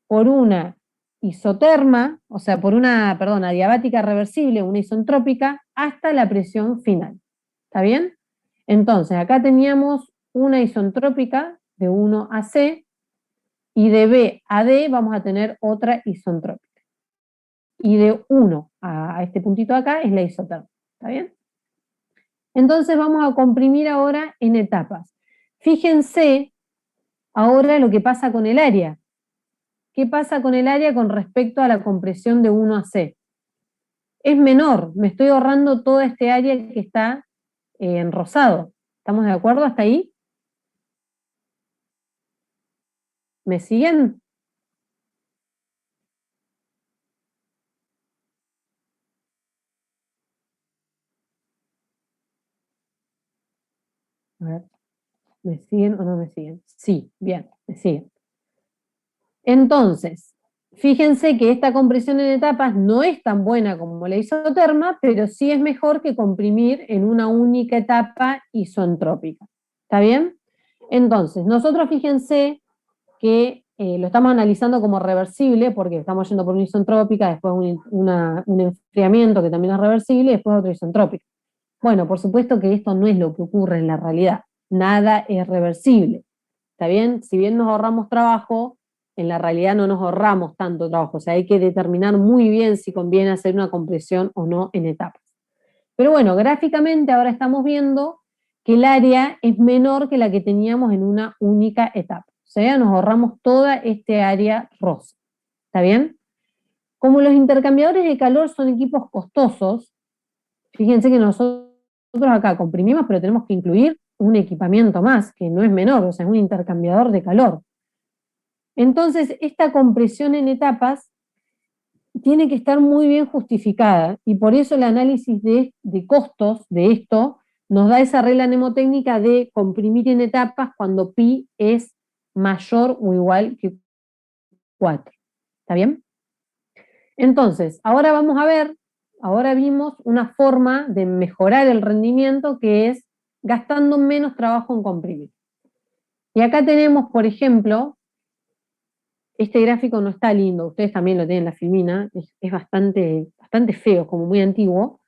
por una isoterma, o sea, por una, adiabática reversible, una isentrópica, hasta la presión final. ¿Está bien? Entonces, acá teníamos una isentrópica de 1 a C, y de B a D vamos a tener otra isentrópica. Y de 1 a este puntito acá es la isoterma. ¿Está bien? Entonces vamos a comprimir ahora en etapas. Fíjense ahora lo que pasa con el área. ¿Qué pasa con el área con respecto a la compresión de 1 a C? Es menor, me estoy ahorrando toda este área que está en rosado. ¿Estamos de acuerdo hasta ahí? ¿Me siguen? A ver, ¿me siguen o no me siguen? Sí, bien, me siguen. Entonces, fíjense que esta compresión en etapas no es tan buena como la isoterma, pero sí es mejor que comprimir en una única etapa isentrópica. ¿Está bien? Entonces, nosotros fíjense que lo estamos analizando como reversible, porque estamos yendo por una isentrópica, después un enfriamiento que también es reversible, y después otra isentrópica. Bueno, por supuesto que esto no es lo que ocurre en la realidad. Nada es reversible. ¿Está bien? Si bien nos ahorramos trabajo, en la realidad no nos ahorramos tanto trabajo. O sea, hay que determinar muy bien si conviene hacer una compresión o no en etapas. Pero bueno, gráficamente ahora estamos viendo que el área es menor que la que teníamos en una única etapa. O sea, nos ahorramos toda este área rosa. ¿Está bien? Como los intercambiadores de calor son equipos costosos, fíjense que nosotros acá comprimimos, pero tenemos que incluir un equipamiento más, que no es menor, o sea, es un intercambiador de calor. Entonces, esta compresión en etapas tiene que estar muy bien justificada, y por eso el análisis de costos de esto nos da esa regla mnemotécnica de comprimir en etapas cuando pi es mayor o igual que 4. ¿Está bien? Entonces, ahora vamos a ver, ahora vimos una forma de mejorar el rendimiento, que es gastando menos trabajo en comprimir. Y acá tenemos, por ejemplo, este gráfico no está lindo, ustedes también lo tienen en la filmina, es bastante feo, como muy antiguo,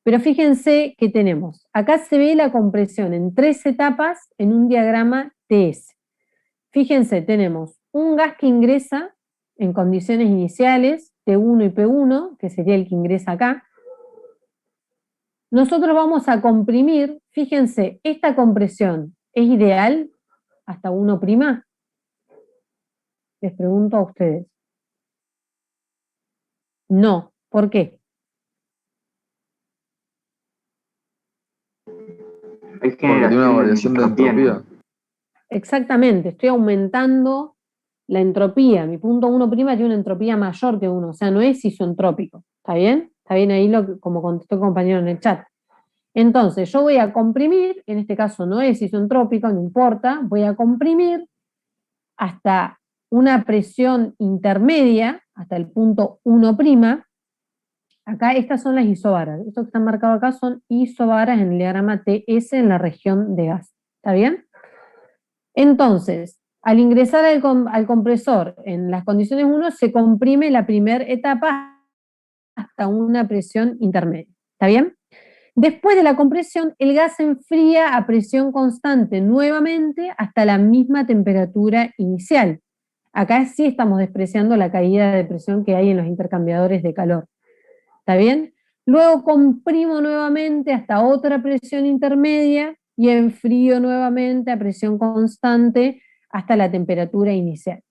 pero fíjense que tenemos, acá se ve la compresión en 3 etapas en un diagrama TS. Fíjense, tenemos un gas que ingresa en condiciones iniciales, T1 y P1, que sería el que ingresa acá. Nosotros vamos a comprimir, fíjense, esta compresión es ideal hasta 1'. Les pregunto a ustedes. No, ¿por qué? Porque tiene una variación de entropía. Exactamente, estoy aumentando la entropía. Mi punto 1' tiene una entropía mayor que 1, o sea, no es isentrópico. ¿Está bien? Está bien ahí como contestó el compañero en el chat. Entonces, yo voy a comprimir, en este caso no es isentrópico, no importa, voy a comprimir hasta una presión intermedia, hasta el punto 1'. Acá estas son las isobaras. Estos que están marcados acá son isobaras en el diagrama TS en la región de gas. ¿Está bien? Entonces, al ingresar al compresor en las condiciones 1, se comprime la primera etapa hasta una presión intermedia. ¿Está bien? Después de la compresión, el gas se enfría a presión constante nuevamente hasta la misma temperatura inicial. Acá sí estamos despreciando la caída de presión que hay en los intercambiadores de calor. ¿Está bien? Luego comprimo nuevamente hasta otra presión intermedia y enfrío nuevamente a presión constante hasta la temperatura inicial.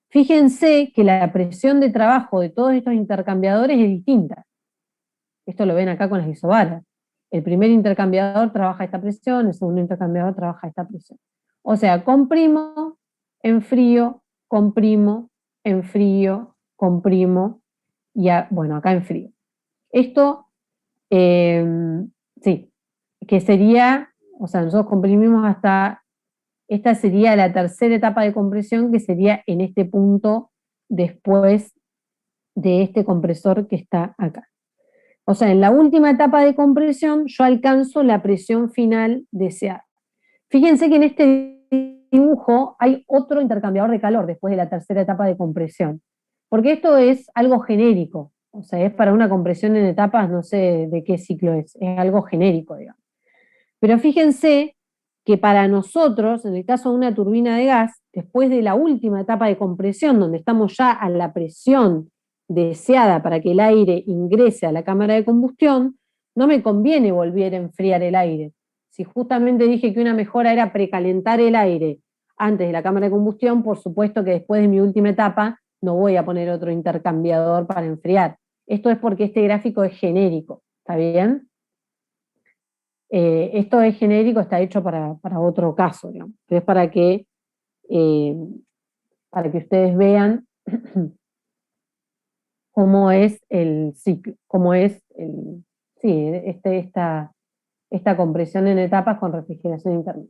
Fíjense que la presión de trabajo de todos estos intercambiadores es distinta. Esto lo ven acá con las isobaras. El primer intercambiador trabaja a esta presión, el segundo intercambiador trabaja a esta presión. O sea, comprimo, enfrío, comprimo, enfrío, comprimo, y bueno, acá enfrío. Esto, sí, que sería, o sea, nosotros comprimimos hasta, esta sería la tercera etapa de compresión, que sería en este punto después de este compresor que está acá. O sea, en la última etapa de compresión yo alcanzo la presión final deseada. Fíjense que en este dibujo hay otro intercambiador de calor después de la tercera etapa de compresión, porque esto es algo genérico, o sea, es para una compresión en etapas, no sé de qué ciclo es algo genérico, digamos. Pero fíjense que para nosotros, en el caso de una turbina de gas, después de la última etapa de compresión, donde estamos ya a la presión deseada para que el aire ingrese a la cámara de combustión, no me conviene volver a enfriar el aire. Si justamente dije que una mejora era precalentar el aire antes de la cámara de combustión, por supuesto que después de mi última etapa no voy a poner otro intercambiador para enfriar. Esto es porque este gráfico es genérico, ¿está bien? Esto es genérico, está hecho para otro caso, digamos, pero es para que ustedes vean cómo es el ciclo, cómo es esta compresión en etapas con refrigeración interna.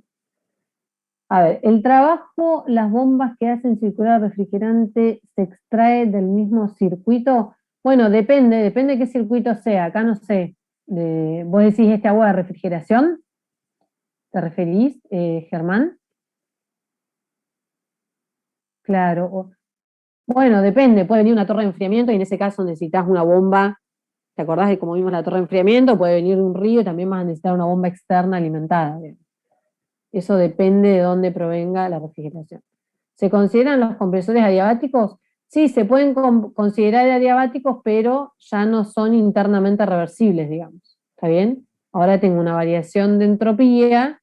A ver, el trabajo, las bombas que hacen circular refrigerante, ¿se extrae del mismo circuito? Bueno, depende de qué circuito sea. Acá no sé, vos decís este agua de refrigeración, ¿te referís, Germán? Claro. Bueno, depende, puede venir una torre de enfriamiento y en ese caso necesitas una bomba. ¿Te acordás de cómo vimos la torre de enfriamiento? Puede venir de un río y también vas a necesitar una bomba externa alimentada. Eso depende de dónde provenga la refrigeración. ¿Se consideran los compresores adiabáticos? Sí, se pueden considerar adiabáticos, pero ya no son internamente reversibles, digamos. ¿Está bien? Ahora tengo una variación de entropía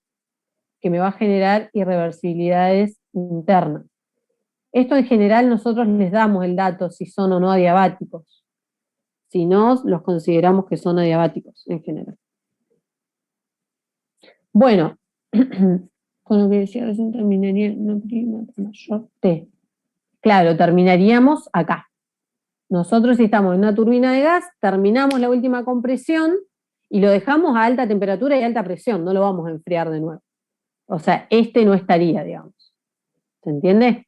que me va a generar irreversibilidades internas. Esto en general nosotros les damos el dato si son o no adiabáticos. Si no, los consideramos que son adiabáticos en general. Bueno, con lo que decía recién terminaría una prima mayor T. Claro, terminaríamos acá. Nosotros si estamos en una turbina de gas, terminamos la última compresión y lo dejamos a alta temperatura y alta presión, no lo vamos a enfriar de nuevo. O sea, este no estaría, digamos. ¿Se entiende?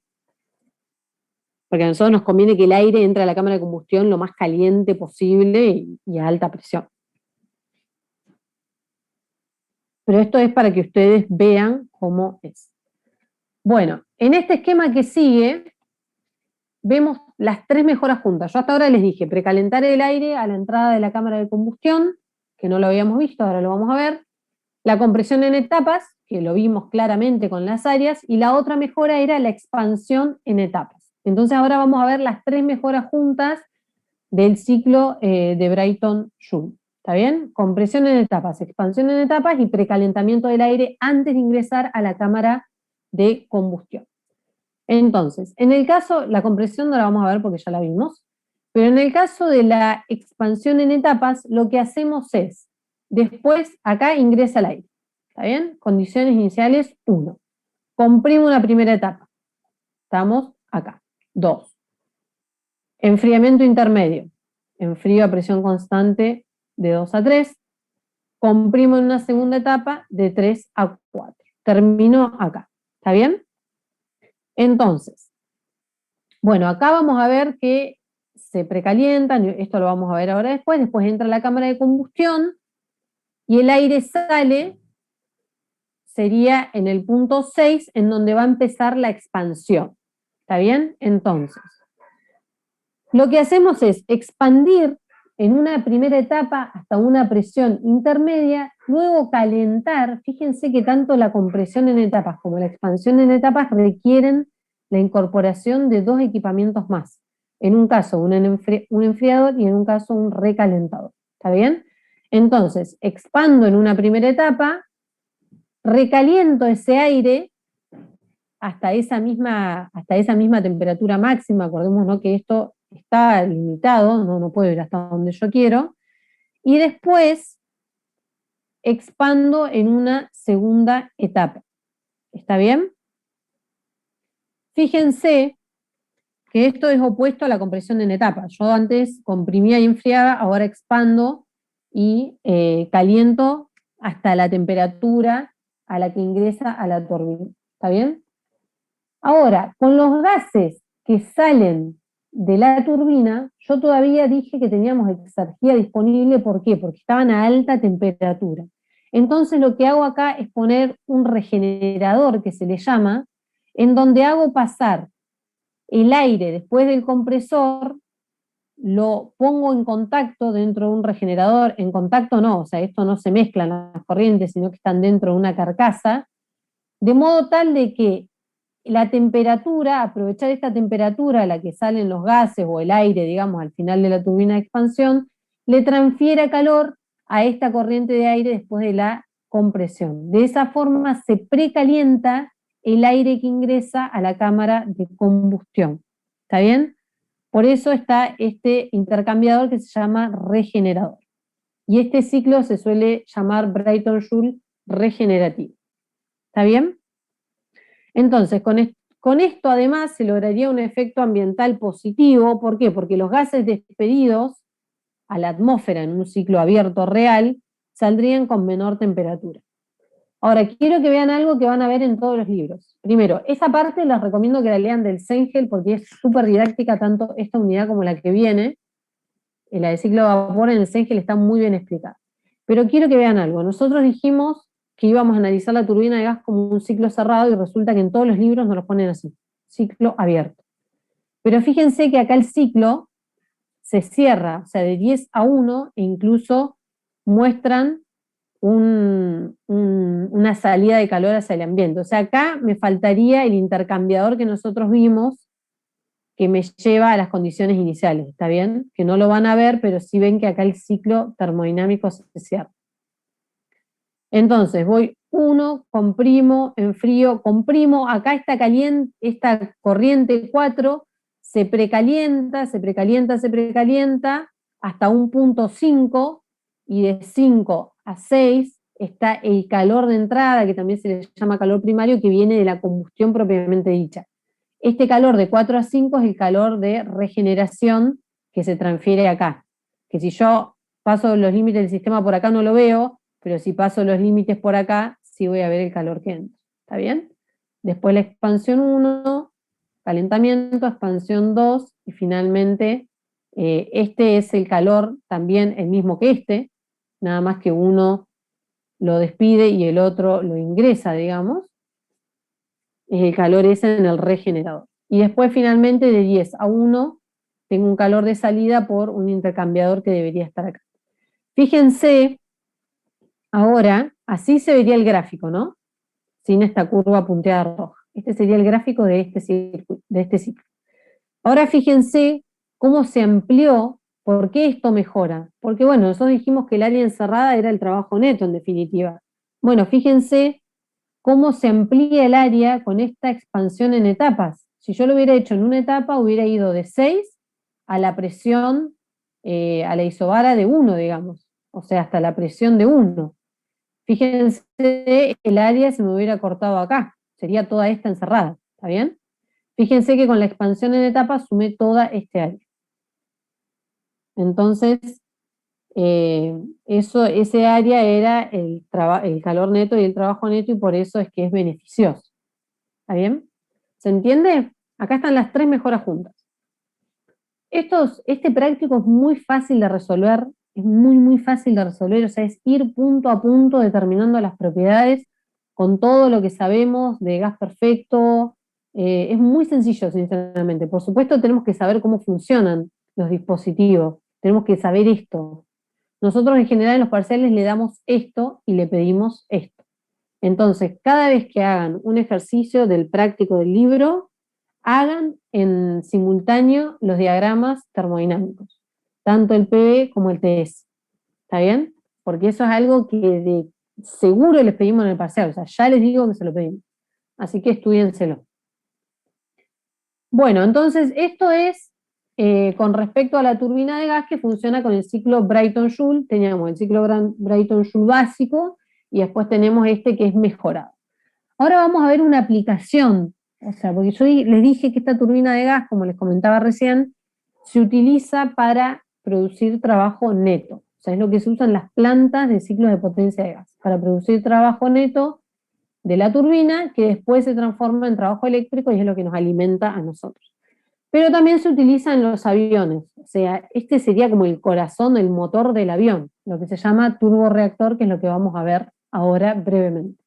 Porque a nosotros nos conviene que el aire entre a la cámara de combustión lo más caliente posible y a alta presión. Pero esto es para que ustedes vean cómo es. Bueno, en este esquema que sigue, vemos las tres mejoras juntas. Yo hasta ahora les dije, precalentar el aire a la entrada de la cámara de combustión, que no lo habíamos visto, ahora lo vamos a ver. La compresión en etapas, que lo vimos claramente con las áreas, y la otra mejora era la expansión en etapas. Entonces ahora vamos a ver las tres mejoras juntas del ciclo de Brayton-Joule. ¿Está bien? Compresión en etapas, expansión en etapas y precalentamiento del aire antes de ingresar a la cámara de combustión. Entonces, en el caso, la compresión no la vamos a ver porque ya la vimos, pero en el caso de la expansión en etapas, lo que hacemos es, después acá ingresa el aire, ¿está bien? Condiciones iniciales 1. Comprimo una primera etapa, estamos acá. 2. Enfriamiento intermedio, enfrío a presión constante de 2 a 3, comprimo en una segunda etapa de 3 a 4. Termino acá, ¿está bien? Entonces, bueno, acá vamos a ver que se precalientan, esto lo vamos a ver ahora después entra la cámara de combustión y el aire sale, sería en el punto 6, en donde va a empezar la expansión. ¿Está bien? Entonces, lo que hacemos es expandir en una primera etapa hasta una presión intermedia, luego calentar. Fíjense que tanto la compresión en etapas como la expansión en etapas requieren la incorporación de 2 equipamientos más. En un caso un enfriador y en un caso un recalentador. ¿Está bien? Entonces, expando en una primera etapa, recaliento ese aire hasta esa misma temperatura máxima. Acordémonos, ¿no?, que esto está limitado, no puedo ir hasta donde yo quiero, y después expando en una segunda etapa. ¿Está bien? Fíjense que esto es opuesto a la compresión en etapa. Yo antes comprimía y enfriaba, ahora expando y caliento hasta la temperatura a la que ingresa a la turbina. ¿Está bien? Ahora, con los gases que salen de la turbina, yo todavía dije que teníamos exergía disponible. ¿Por qué? Porque estaban a alta temperatura. Entonces lo que hago acá es poner un regenerador, que se le llama, en donde hago pasar el aire después del compresor, lo pongo en contacto dentro de un regenerador. En contacto no, o sea, esto no se mezclan las corrientes, sino que están dentro de una carcasa, de modo tal de que la temperatura, aprovechar esta temperatura a la que salen los gases o el aire, digamos, al final de la turbina de expansión, le transfiera calor a esta corriente de aire después de la compresión. De esa forma se precalienta el aire que ingresa a la cámara de combustión. ¿Está bien? Por eso está este intercambiador que se llama regenerador. Y este ciclo se suele llamar Brayton-Joule regenerativo. ¿Está bien? Entonces, con esto además se lograría un efecto ambiental positivo. ¿Por qué? Porque los gases despedidos a la atmósfera en un ciclo abierto real saldrían con menor temperatura. Ahora, quiero que vean algo que van a ver en todos los libros. Primero, esa parte les recomiendo que la lean del Cengel porque es súper didáctica, tanto esta unidad como la que viene. La de ciclo de vapor en el Cengel está muy bien explicada. Pero quiero que vean algo. Nosotros dijimos que íbamos a analizar la turbina de gas como un ciclo cerrado y resulta que en todos los libros nos lo ponen así, ciclo abierto. Pero fíjense que acá el ciclo se cierra, o sea, de 10 a 1, e incluso muestran una salida de calor hacia el ambiente. O sea, acá me faltaría el intercambiador que nosotros vimos, que me lleva a las condiciones iniciales, ¿está bien? Que no lo van a ver, pero sí ven que acá el ciclo termodinámico se cierra. Entonces, voy 1, comprimo, enfrío, comprimo, acá está caliente, esta corriente 4 se precalienta, hasta un punto 5, y de 5 a 6 está el calor de entrada, que también se le llama calor primario, que viene de la combustión propiamente dicha. Este calor de 4 a 5 es el calor de regeneración que se transfiere acá. Que si yo paso los límites del sistema por acá no lo veo, pero si paso los límites por acá, sí voy a ver el calor que entra. ¿Está bien? Después la expansión 1, calentamiento, expansión 2, y finalmente este es el calor también el mismo que este, nada más que uno lo despide y el otro lo ingresa, digamos. Es el calor ese en el regenerador. Y después finalmente de 10 a 1 tengo un calor de salida por un intercambiador que debería estar acá. Fíjense, ahora, así se vería el gráfico, ¿no? Sin esta curva punteada roja. Este sería el gráfico de este ciclo. Ahora fíjense cómo se amplió. ¿Por qué esto mejora? Porque bueno, nosotros dijimos que el área encerrada era el trabajo neto en definitiva. Bueno, fíjense cómo se amplía el área con esta expansión en etapas. Si yo lo hubiera hecho en una etapa, hubiera ido de 6 a la presión, a la isobara de 1, digamos. O sea, hasta la presión de 1. Fíjense, el área se me hubiera cortado acá. Sería toda esta encerrada. ¿Está bien? Fíjense que con la expansión en etapas sumé toda este área. Entonces, ese área era el calor neto y el trabajo neto, y por eso es que es beneficioso. ¿Está bien? ¿Se entiende? Acá están las 3 mejoras juntas. Este práctico es muy fácil de resolver, es muy fácil de resolver, o sea, es ir punto a punto determinando las propiedades con todo lo que sabemos de gas perfecto. Es muy sencillo, sinceramente. Por supuesto, tenemos que saber cómo funcionan los dispositivos, tenemos que saber esto. Nosotros en general en los parciales le damos esto y le pedimos esto. Entonces, cada vez que hagan un ejercicio del práctico del libro, hagan en simultáneo los diagramas termodinámicos, tanto el PV como el TS. ¿Está bien? Porque eso es algo que de seguro les pedimos en el parcial, o sea, ya les digo que se lo pedimos. Así que estudiénselo. Bueno, entonces esto es con respecto a la turbina de gas que funciona con el ciclo Brayton-Joule. Teníamos el ciclo Brayton-Joule básico y después tenemos este que es mejorado. Ahora vamos a ver una aplicación, o sea, porque yo les dije que esta turbina de gas, como les comentaba recién, se utiliza para producir trabajo neto. O sea, es lo que se usa en las plantas de ciclos de potencia de gas, para producir trabajo neto de la turbina que después se transforma en trabajo eléctrico y es lo que nos alimenta a nosotros. Pero también se utiliza en los aviones, o sea, este sería como el corazón, el motor del avión, lo que se llama turborreactor, que es lo que vamos a ver ahora brevemente.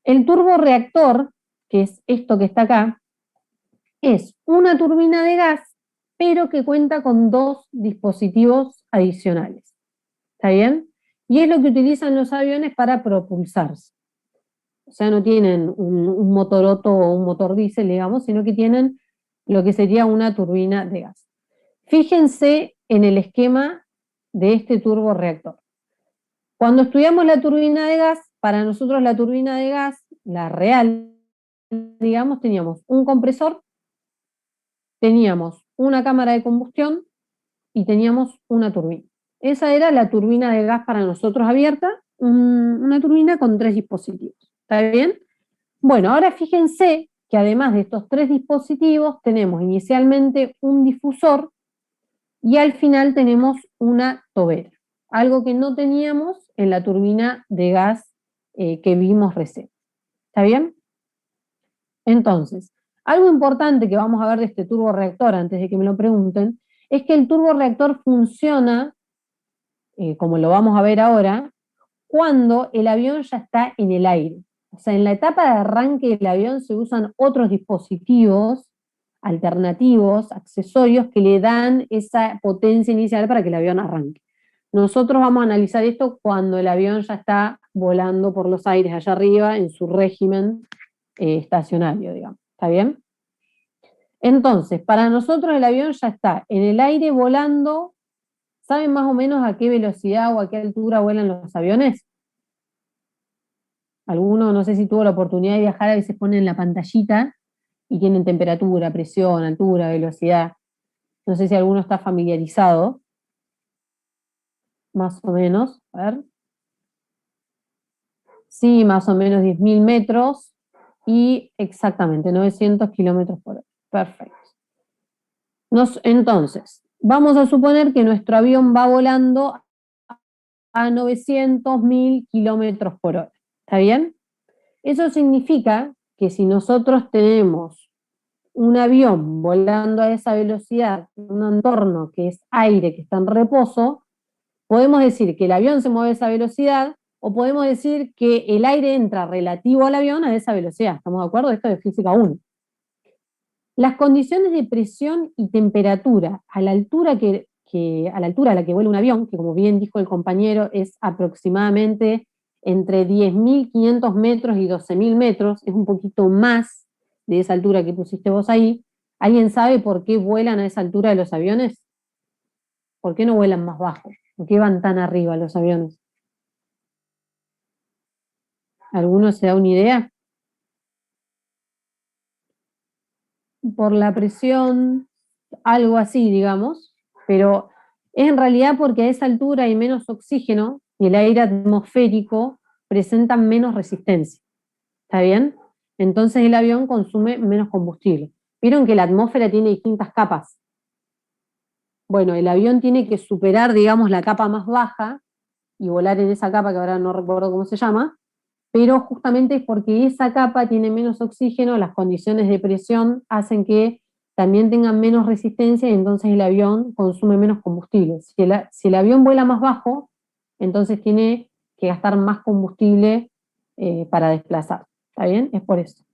El turborreactor, que es esto que está acá, es una turbina de gas, pero que cuenta con dos dispositivos adicionales. ¿Está bien? Y es lo que utilizan los aviones para propulsarse. O sea, no tienen un motor Otto o un motor diésel, digamos, sino que tienen lo que sería una turbina de gas. Fíjense en el esquema de este turborreactor. Cuando estudiamos la turbina de gas, para nosotros la turbina de gas, la real, digamos, teníamos un compresor, teníamos una cámara de combustión y teníamos una turbina. Esa era la turbina de gas para nosotros abierta, una turbina con 3 dispositivos. ¿Está bien? Bueno, ahora fíjense que además de estos 3 dispositivos, tenemos inicialmente un difusor y al final tenemos una tobera, algo que no teníamos en la turbina de gas que vimos recién. ¿Está bien? Entonces, algo importante que vamos a ver de este turborreactor antes de que me lo pregunten, es que el turborreactor funciona, como lo vamos a ver ahora, cuando el avión ya está en el aire. O sea, en la etapa de arranque del avión se usan otros dispositivos alternativos, accesorios, que le dan esa potencia inicial para que el avión arranque. Nosotros vamos a analizar esto cuando el avión ya está volando por los aires allá arriba en su régimen estacionario, digamos. ¿Está bien? Entonces, para nosotros el avión ya está en el aire volando. ¿Saben más o menos a qué velocidad o a qué altura vuelan los aviones? Alguno, no sé si tuvo la oportunidad de viajar, a veces ponen la pantallita y tienen temperatura, presión, altura, velocidad. No sé si alguno está familiarizado. Más o menos, a ver. Sí, más o menos 10.000 metros y exactamente 900 kilómetros por hora. Perfecto. Entonces, vamos a suponer que nuestro avión va volando a 900.000 kilómetros por hora. ¿Está bien? Eso significa que si nosotros tenemos un avión volando a esa velocidad, en un entorno que es aire, que está en reposo, podemos decir que el avión se mueve a esa velocidad, o podemos decir que el aire entra relativo al avión a esa velocidad. ¿Estamos de acuerdo? Esto es de física 1. Las condiciones de presión y temperatura a la altura a la que vuela un avión, que como bien dijo el compañero, es aproximadamente entre 10.500 metros y 12.000 metros, es un poquito más de esa altura que pusiste vos ahí. ¿Alguien sabe por qué vuelan a esa altura de los aviones? ¿Por qué no vuelan más bajo? ¿Por qué van tan arriba los aviones? ¿Alguno se da una idea? Por la presión, algo así, digamos, pero es en realidad porque a esa altura hay menos oxígeno y el aire atmosférico presenta menos resistencia. ¿Está bien? Entonces el avión consume menos combustible. Vieron que la atmósfera tiene distintas capas. Bueno, el avión tiene que superar, digamos, la capa más baja y volar en esa capa que ahora no recuerdo cómo se llama, pero justamente es porque esa capa tiene menos oxígeno, las condiciones de presión hacen que también tengan menos resistencia y entonces el avión consume menos combustible. Si el avión vuela más bajo, entonces tiene que gastar más combustible para desplazar. ¿Está bien? Es por eso.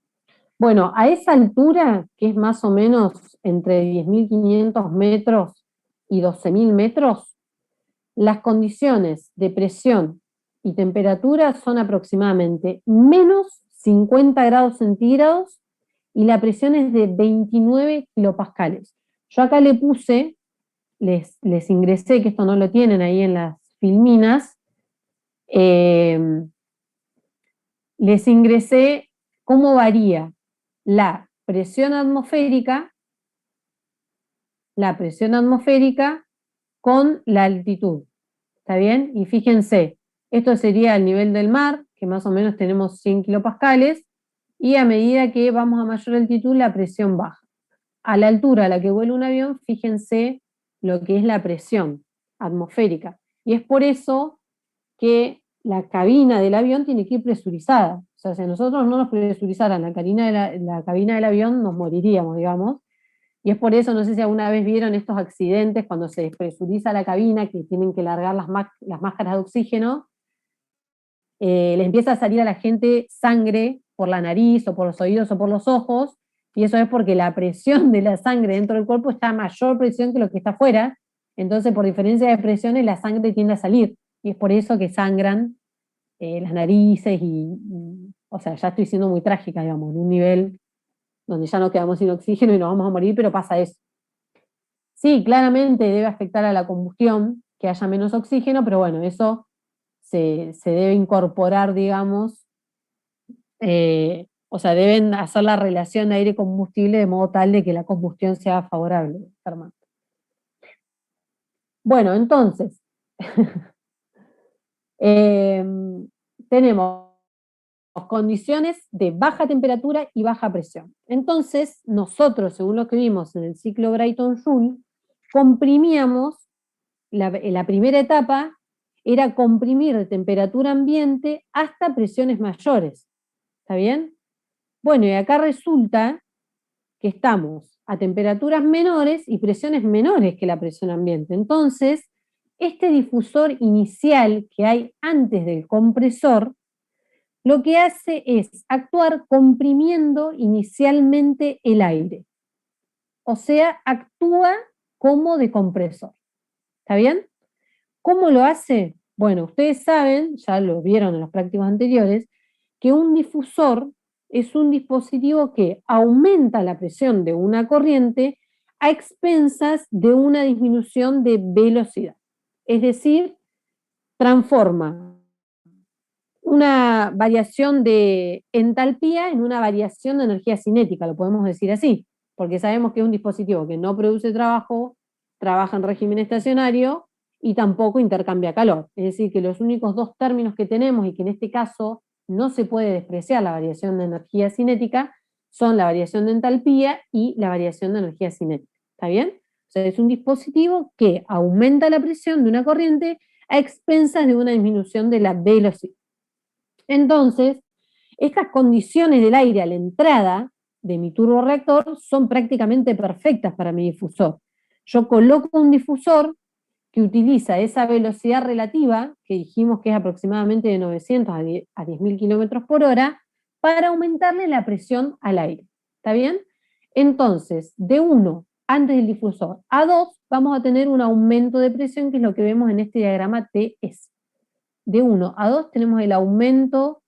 Bueno, a esa altura, que es más o menos entre 10.500 metros y 12.000 metros, las condiciones de presión y temperatura son aproximadamente menos 50 grados centígrados y la presión es de 29 kilopascales. Yo acá le puse, les ingresé, que esto no lo tienen ahí en las filminas, les ingresé cómo varía la presión atmosférica con la altitud. ¿Está bien? Y fíjense, esto sería el nivel del mar, que más o menos tenemos 100 kilopascales, y a medida que vamos a mayor altitud, la presión baja. A la altura a la que vuela un avión, fíjense lo que es la presión atmosférica. Y es por eso que la cabina del avión tiene que ir presurizada. O sea, si nosotros no nos presurizaran la cabina del avión, nos moriríamos, digamos. Y es por eso, no sé si alguna vez vieron estos accidentes cuando se despresuriza la cabina, que tienen que largar las máscaras de oxígeno, les empieza a salir a la gente sangre por la nariz o por los oídos o por los ojos, y eso es porque la presión de la sangre dentro del cuerpo está a mayor presión que lo que está afuera, entonces por diferencia de presiones la sangre tiende a salir, y es por eso que sangran las narices o sea, ya estoy siendo muy trágica, digamos, en un nivel donde ya no quedamos sin oxígeno y nos vamos a morir, pero pasa eso. Sí, claramente debe afectar a la combustión, que haya menos oxígeno, pero bueno, eso se debe incorporar, digamos, o sea, deben hacer la relación de aire-combustible de modo tal de que la combustión sea favorable, Germán. Bueno, entonces, tenemos condiciones de baja temperatura y baja presión. Entonces, nosotros, según lo que vimos en el ciclo Brayton-Joule, comprimíamos, la primera etapa era comprimir de temperatura ambiente hasta presiones mayores. ¿Está bien? Bueno, y acá resulta que estamos a temperaturas menores y presiones menores que la presión ambiente. Entonces, este difusor inicial que hay antes del compresor, lo que hace es actuar comprimiendo inicialmente el aire. O sea, actúa como decompresor. ¿Está bien? ¿Cómo lo hace? Bueno, ustedes saben, ya lo vieron en los prácticos anteriores, que un difusor es un dispositivo que aumenta la presión de una corriente a expensas de una disminución de velocidad. Es decir, transforma una variación de entalpía en una variación de energía cinética, lo podemos decir así, porque sabemos que es un dispositivo que no produce trabajo, trabaja en régimen estacionario y tampoco intercambia calor. Es decir, que los únicos dos términos que tenemos y que en este caso no se puede despreciar la variación de energía cinética son la variación de entalpía y la variación de energía cinética. ¿Está bien? O sea, es un dispositivo que aumenta la presión de una corriente a expensas de una disminución de la velocidad. Entonces, estas condiciones del aire a la entrada de mi turborreactor son prácticamente perfectas para mi difusor. Yo coloco un difusor que utiliza esa velocidad relativa, que dijimos que es aproximadamente de 900 a 10.000 kilómetros por hora, para aumentarle la presión al aire. ¿Está bien? Entonces, de 1 antes del difusor a 2, vamos a tener un aumento de presión, que es lo que vemos en este diagrama TS. De 1 a 2 tenemos el aumento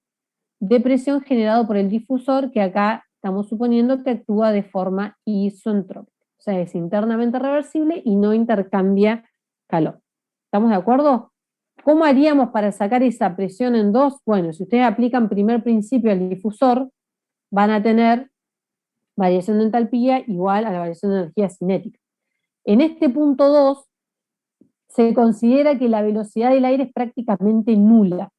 de presión generado por el difusor, que acá estamos suponiendo que actúa de forma isentrópica. O sea, es internamente reversible y no intercambia calor. ¿Estamos de acuerdo? ¿Cómo haríamos para sacar esa presión en 2? Bueno, si ustedes aplican primer principio al difusor, van a tener variación de entalpía igual a la variación de energía cinética. En este punto 2, se considera que la velocidad del aire es prácticamente nula.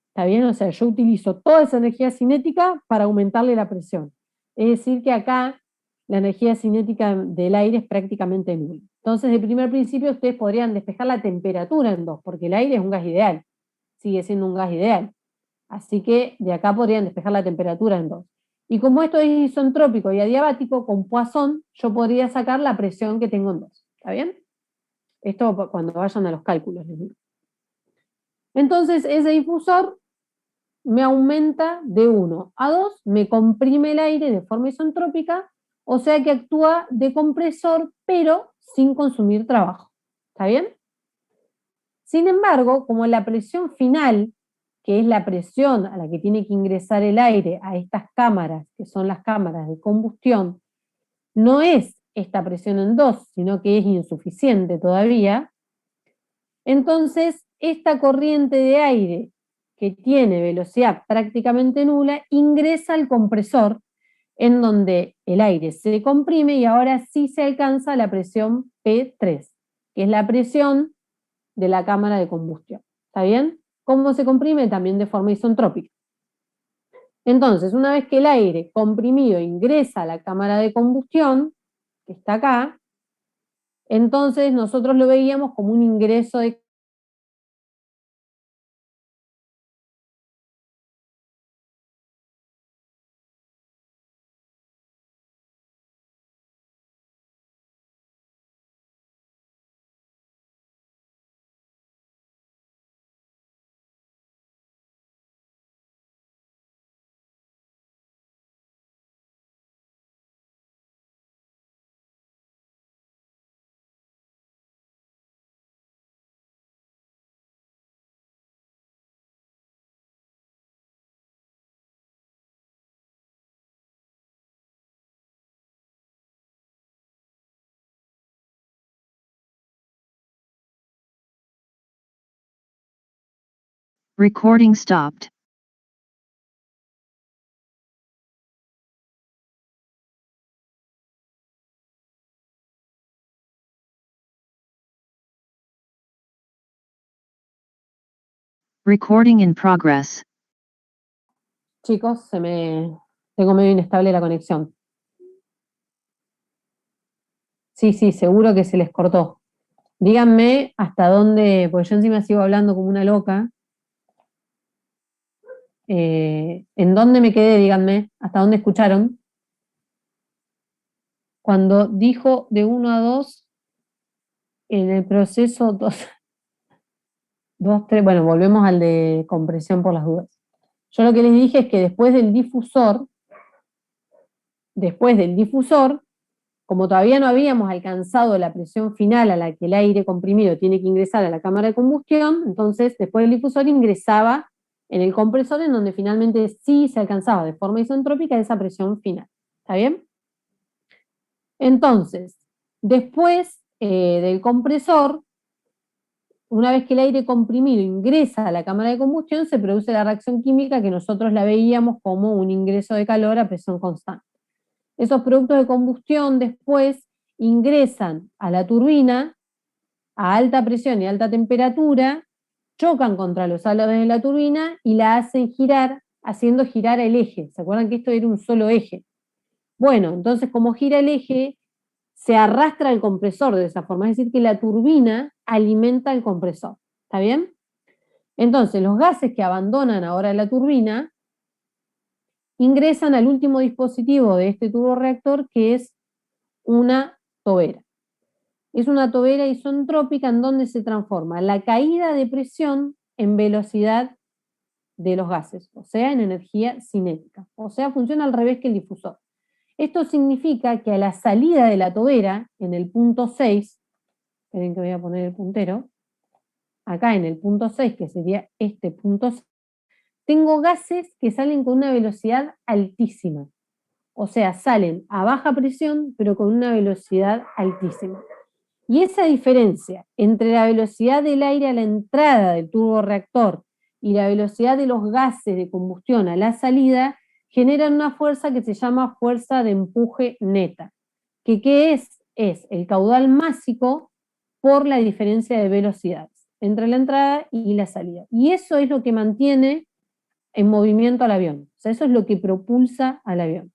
¿Está bien? O sea, yo utilizo toda esa energía cinética para aumentarle la presión. Es decir, que acá la energía cinética del aire es prácticamente nula. Entonces, de primer principio, ustedes podrían despejar la temperatura en 2, porque el aire es un gas ideal, sigue siendo un gas ideal. Así que de acá podrían despejar la temperatura en 2. Y como esto es isentrópico y adiabático, con Poisson, yo podría sacar la presión que tengo en 2. ¿Está bien? Esto cuando vayan a los cálculos, les digo. Entonces, ese difusor me aumenta de 1 a 2, me comprime el aire de forma isentrópica, o sea que actúa de compresor, pero sin consumir trabajo. ¿Está bien? Sin embargo, como la presión final que es la presión a la que tiene que ingresar el aire a estas cámaras, que son las cámaras de combustión, no es esta presión en 2, sino que es insuficiente todavía, entonces esta corriente de aire que tiene velocidad prácticamente nula ingresa al compresor, en donde el aire se comprime y ahora sí se alcanza la presión P3, que es la presión de la cámara de combustión. ¿Está bien? ¿Cómo se comprime? También de forma isentrópica. Entonces, una vez que el aire comprimido ingresa a la cámara de combustión, que está acá, entonces nosotros lo veíamos como un ingreso de Recording stopped. Recording in progress. Chicos, tengo medio inestable la conexión. Sí, seguro que se les cortó. Díganme hasta dónde, porque yo encima sigo hablando como una loca. ¿En dónde me quedé? Díganme, hasta dónde escucharon. Cuando dijo de 1 a 2, en el proceso 2, 3, bueno, volvemos al de compresión por las dudas. Yo lo que les dije es que después del difusor, como todavía no habíamos alcanzado la presión final a la que el aire comprimido tiene que ingresar a la cámara de combustión, entonces después del difusor ingresaba en el compresor, en donde finalmente sí se alcanzaba de forma isentrópica esa presión final. ¿Está bien? Entonces, después del compresor, una vez que el aire comprimido ingresa a la cámara de combustión, se produce la reacción química que nosotros la veíamos como un ingreso de calor a presión constante. Esos productos de combustión después ingresan a la turbina a alta presión y alta temperatura, chocan contra los álabes de la turbina y la hacen girar, haciendo girar el eje. ¿Se acuerdan que esto era un solo eje? Bueno, entonces como gira el eje, se arrastra el compresor de esa forma, es decir, que la turbina alimenta el compresor. ¿Está bien? Entonces, los gases que abandonan ahora la turbina ingresan al último dispositivo de este turborreactor, que es una tobera. Es una tobera isentrópica en donde se transforma la caída de presión en velocidad de los gases, o sea, en energía cinética. O sea, funciona al revés que el difusor. Esto significa que a la salida de la tobera, en el punto 6, esperen que voy a poner el puntero, acá en el punto 6, que sería este punto 6, tengo gases que salen con una velocidad altísima. O sea, salen a baja presión, pero con una velocidad altísima. Y esa diferencia entre la velocidad del aire a la entrada del turborreactor y la velocidad de los gases de combustión a la salida genera una fuerza que se llama fuerza de empuje neta. ¿Qué es? Es el caudal másico por la diferencia de velocidades entre la entrada y la salida. Y eso es lo que mantiene en movimiento al avión. O sea, eso es lo que propulsa al avión.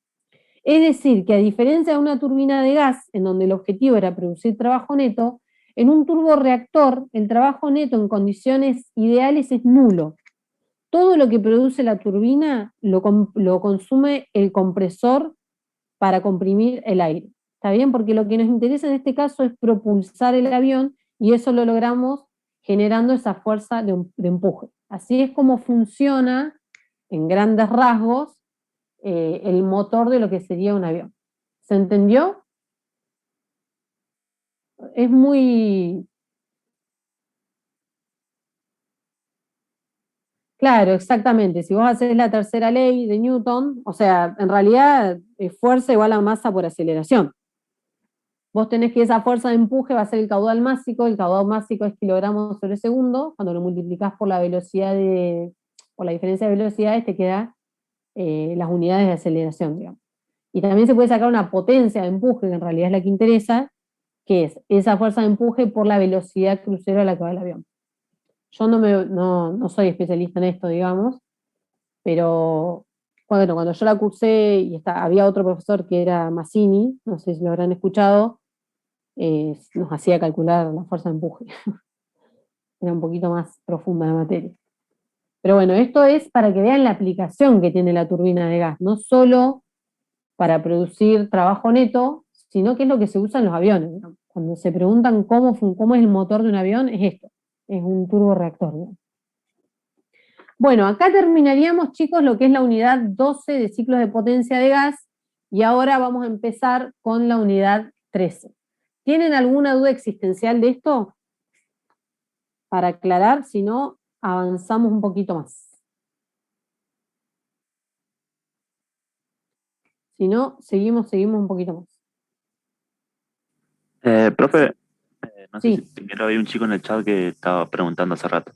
Es decir, que a diferencia de una turbina de gas, en donde el objetivo era producir trabajo neto, en un turborreactor el trabajo neto en condiciones ideales es nulo. Todo lo que produce la turbina lo consume el compresor para comprimir el aire. ¿Está bien? Porque lo que nos interesa en este caso es propulsar el avión y eso lo logramos generando esa fuerza de empuje. Así es como funciona, en grandes rasgos, el motor de lo que sería un avión. ¿Se entendió? Es muy... Claro, exactamente. Si vos haces la tercera ley de Newton, o sea, en realidad fuerza igual a masa por aceleración. Vos tenés que esa fuerza de empuje va a ser el caudal másico es kilogramos sobre segundo, cuando lo multiplicás por la velocidad por la diferencia de velocidades te queda las unidades de aceleración, digamos. Y también se puede sacar una potencia de empuje, que en realidad es la que interesa, que es esa fuerza de empuje por la velocidad crucero a la que va el avión. Yo no soy especialista en esto, digamos, pero bueno, cuando yo la cursé y había otro profesor que era Massini, no sé si lo habrán escuchado, nos hacía calcular la fuerza de empuje. Era un poquito más profunda la materia. Pero bueno, esto es para que vean la aplicación que tiene la turbina de gas, no solo para producir trabajo neto, sino que es lo que se usa en los aviones, ¿no? Cuando se preguntan cómo es el motor de un avión, es esto, es un turborreactor, ¿no? Bueno, acá terminaríamos, chicos, lo que es la unidad 12 de ciclos de potencia de gas, y ahora vamos a empezar con la unidad 13. ¿Tienen alguna duda existencial de esto? Para aclarar, si no, avanzamos un poquito más. Si no, seguimos un poquito más. Profe, no sé si Sí, primero hay un chico en el chat que estaba preguntando hace rato.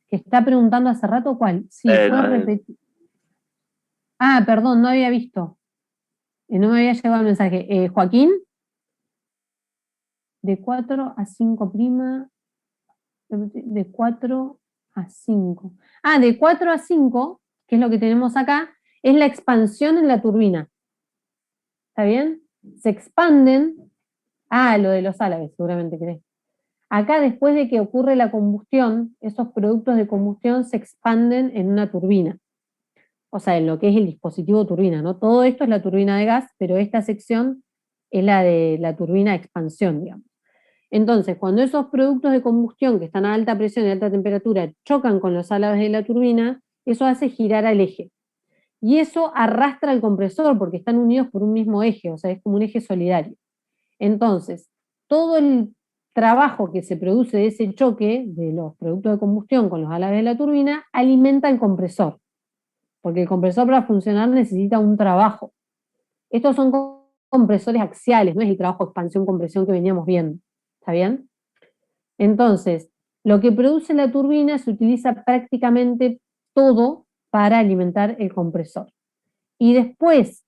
que está preguntando hace rato cuál. Sí, puedes No, repetir. Ah, perdón, no había visto. No me había llegado el mensaje. Joaquín, de 4 a 5 prima, de 4 a 5. Ah, de 4 a 5, que es lo que tenemos acá, es la expansión en la turbina. ¿Está bien? Se expanden. Ah, lo de los álabes, seguramente querés. Acá, después de que ocurre la combustión, esos productos de combustión se expanden en una turbina. O sea, en lo que es el dispositivo turbina, ¿no? Todo esto es la turbina de gas, pero esta sección es la de la turbina de expansión, digamos. Entonces, cuando esos productos de combustión que están a alta presión y alta temperatura chocan con los álabes de la turbina, eso hace girar al eje. Y eso arrastra al compresor porque están unidos por un mismo eje, o sea, es como un eje solidario. Entonces, todo el trabajo que se produce de ese choque de los productos de combustión con los álabes de la turbina alimenta el compresor, porque el compresor para funcionar necesita un trabajo. Estos son compresores axiales, no es el trabajo de expansión-compresión que veníamos viendo. ¿Está bien? Entonces, lo que produce la turbina se utiliza prácticamente todo para alimentar el compresor. Y después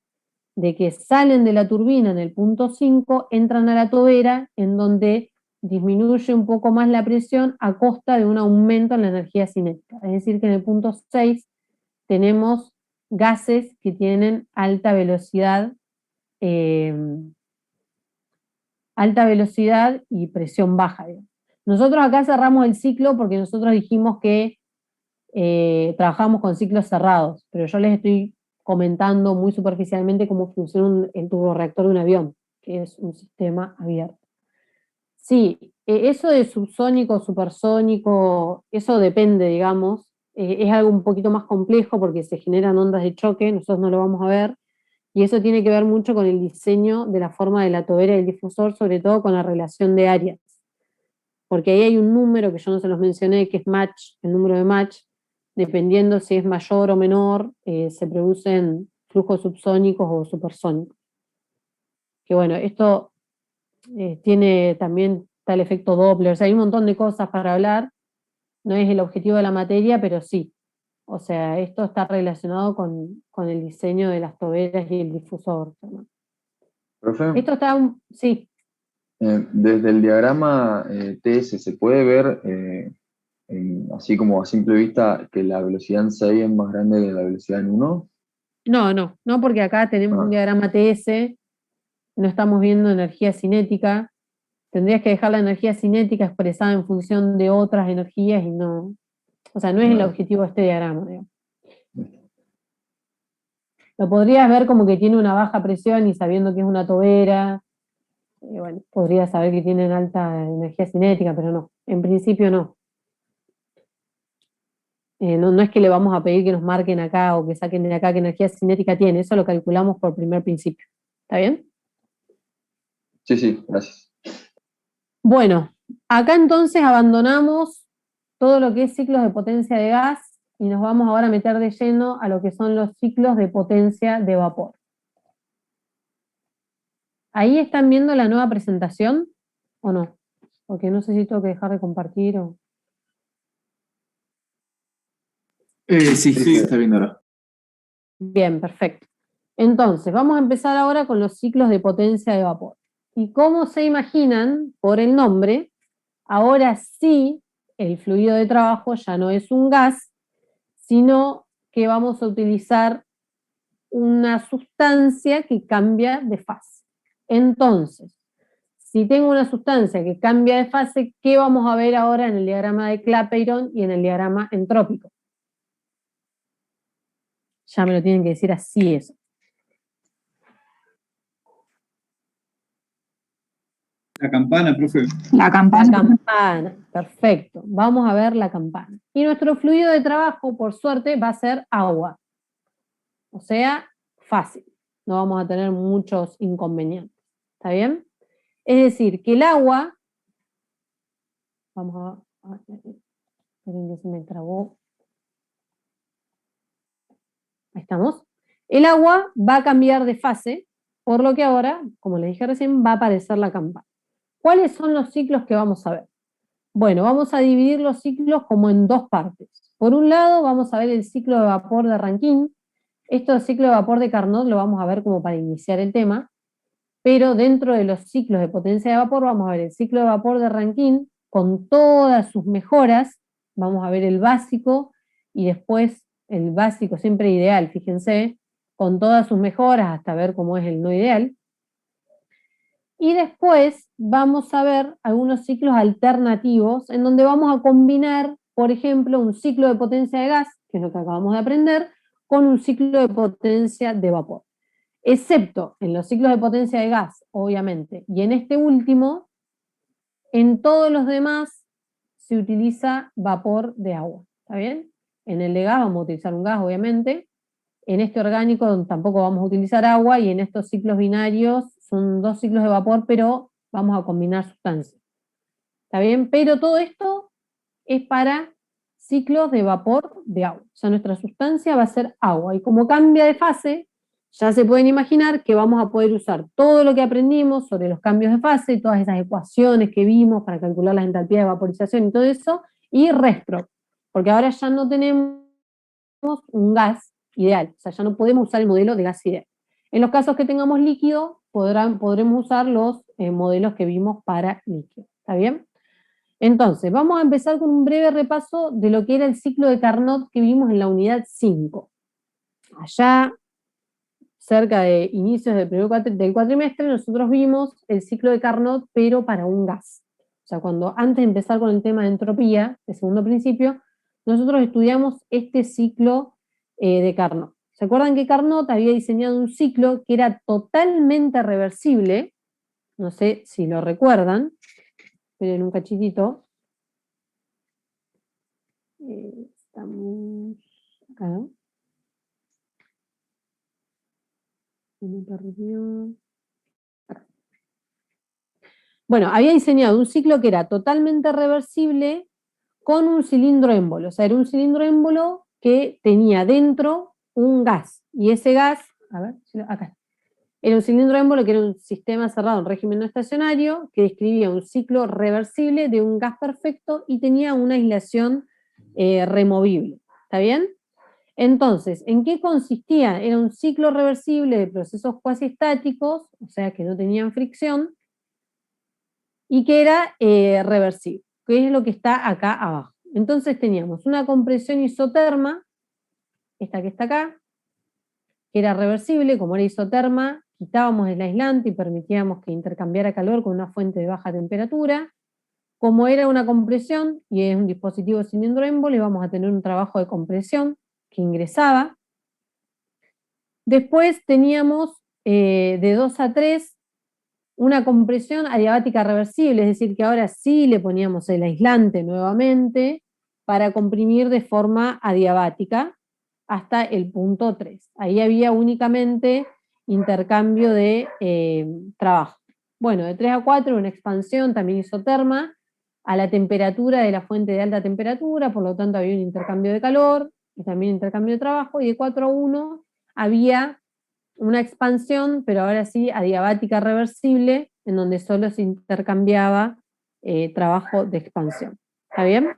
de que salen de la turbina en el punto 5, entran a la tobera, en donde disminuye un poco más la presión a costa de un aumento en la energía cinética. Es decir, que en el punto 6 tenemos gases que tienen eh, alta velocidad y presión baja, digamos. Nosotros acá cerramos el ciclo porque nosotros dijimos que trabajamos con ciclos cerrados, pero yo les estoy comentando muy superficialmente cómo funciona el turborreactor de un avión, que es un sistema abierto. Sí, eso de subsónico, supersónico, eso depende, digamos, es algo un poquito más complejo porque se generan ondas de choque, nosotros no lo vamos a ver, y eso tiene que ver mucho con el diseño de la forma de la tobera y el difusor, sobre todo con la relación de áreas. Porque ahí hay un número que yo no se los mencioné, que es match, el número de match, dependiendo si es mayor o menor, se producen flujos subsónicos o supersónicos. Que bueno, esto tiene también tal efecto Doppler, o sea, hay un montón de cosas para hablar, no es el objetivo de la materia, pero sí. O sea, esto está relacionado con el diseño de las toberas y el difusor, ¿no? Profe, Esto está, sí. desde el diagrama TS se puede ver, así como a simple vista, que la velocidad en 6 es más grande que la velocidad en 1. No, porque acá tenemos un diagrama TS, no estamos viendo energía cinética, tendrías que dejar la energía cinética expresada en función de otras energías y no, o sea, no es el objetivo de este diagrama, digamos. Lo podrías ver como que tiene una baja presión y sabiendo que es una tobera, bueno, podrías saber que tienen alta energía cinética, pero no, en principio no. No es que le vamos a pedir que nos marquen acá o que saquen de acá qué energía cinética tiene, eso lo calculamos por primer principio. ¿Está bien? Sí, gracias. Bueno, acá entonces abandonamos todo lo que es ciclos de potencia de gas, y nos vamos ahora a meter de lleno a lo que son los ciclos de potencia de vapor. ¿Ahí están viendo la nueva presentación o no? Porque no sé si tengo que dejar de compartir o... Sí, está viendo ahora. Bien, perfecto. Entonces, vamos a empezar ahora con los ciclos de potencia de vapor. Y como se imaginan, por el nombre, ahora sí, el fluido de trabajo ya no es un gas, sino que vamos a utilizar una sustancia que cambia de fase. Entonces, si tengo una sustancia que cambia de fase, ¿qué vamos a ver ahora en el diagrama de Clapeyron y en el diagrama entrópico? Ya me lo tienen que decir así eso. La campana, profe. La campana, perfecto. Vamos a ver la campana. Y nuestro fluido de trabajo, por suerte, va a ser agua. O sea, fácil. No vamos a tener muchos inconvenientes. ¿Está bien? Es decir, que el agua... Vamos a esperen que se me trabó. Ahí estamos. El agua va a cambiar de fase, por lo que ahora, como les dije recién, va a aparecer la campana. ¿Cuáles son los ciclos que vamos a ver? Bueno, vamos a dividir los ciclos como en dos partes. Por un lado, vamos a ver el ciclo de vapor de Rankine. Esto del ciclo de vapor de Carnot lo vamos a ver como para iniciar el tema, pero dentro de los ciclos de potencia de vapor vamos a ver el ciclo de vapor de Rankine con todas sus mejoras. Vamos a ver el básico y después el básico siempre ideal, fíjense, con todas sus mejoras hasta ver cómo es el no ideal. Y después vamos a ver algunos ciclos alternativos en donde vamos a combinar, por ejemplo, un ciclo de potencia de gas, que es lo que acabamos de aprender, con un ciclo de potencia de vapor. Excepto en los ciclos de potencia de gas, obviamente, y en este último, en todos los demás se utiliza vapor de agua. ¿Está bien? En el de gas vamos a utilizar un gas, obviamente. En este orgánico tampoco vamos a utilizar agua, y en estos ciclos binarios son dos ciclos de vapor, pero vamos a combinar sustancias. ¿Está bien? Pero todo esto es para ciclos de vapor de agua. O sea, nuestra sustancia va a ser agua, y como cambia de fase, ya se pueden imaginar que vamos a poder usar todo lo que aprendimos sobre los cambios de fase, todas esas ecuaciones que vimos para calcular las entalpías de vaporización y todo eso, y Respro, porque ahora ya no tenemos un gas ideal, o sea, ya no podemos usar el modelo de gas ideal. En los casos que tengamos líquido, podremos usar los modelos que vimos para líquido. ¿Está bien? Entonces, vamos a empezar con un breve repaso de lo que era el ciclo de Carnot que vimos en la unidad 5. Allá, cerca de inicios del cuatrimestre, nosotros vimos el ciclo de Carnot, pero para un gas. O sea, antes de empezar con el tema de entropía, el segundo principio, nosotros estudiamos este ciclo de Carnot. ¿Se acuerdan que Carnot había diseñado un ciclo que era totalmente reversible? No sé si lo recuerdan. Esperen un cachitito. Estamos acá, ¿no? Me perdió. Acá. Bueno, había diseñado un ciclo que era totalmente reversible con un cilindro émbolo. O sea, era un cilindro émbolo que tenía dentro un gas. Y ese gas, a ver, acá. Era un cilindro émbolo que era un sistema cerrado en régimen no estacionario que describía un ciclo reversible de un gas perfecto y tenía una aislación removible. ¿Está bien? Entonces, ¿en qué consistía? Era un ciclo reversible de procesos cuasi estáticos, o sea que no tenían fricción, y que era reversible, que es lo que está acá abajo. Entonces teníamos una compresión isoterma, esta que está acá, que era reversible. Como era isoterma, quitábamos el aislante y permitíamos que intercambiara calor con una fuente de baja temperatura. Como era una compresión y es un dispositivo cilindro émbolo, íbamos a tener un trabajo de compresión que ingresaba. Después teníamos de 2 a 3 una compresión adiabática reversible, es decir, que ahora sí le poníamos el aislante nuevamente para comprimir de forma adiabática hasta el punto 3. Ahí había únicamente intercambio de trabajo. Bueno, de 3 a 4 una expansión también isoterma, a la temperatura de la fuente de alta temperatura, por lo tanto había un intercambio de calor y también intercambio de trabajo, y de 4 a 1 había una expansión, pero ahora sí adiabática reversible, en donde solo se intercambiaba trabajo de expansión. ¿Está bien?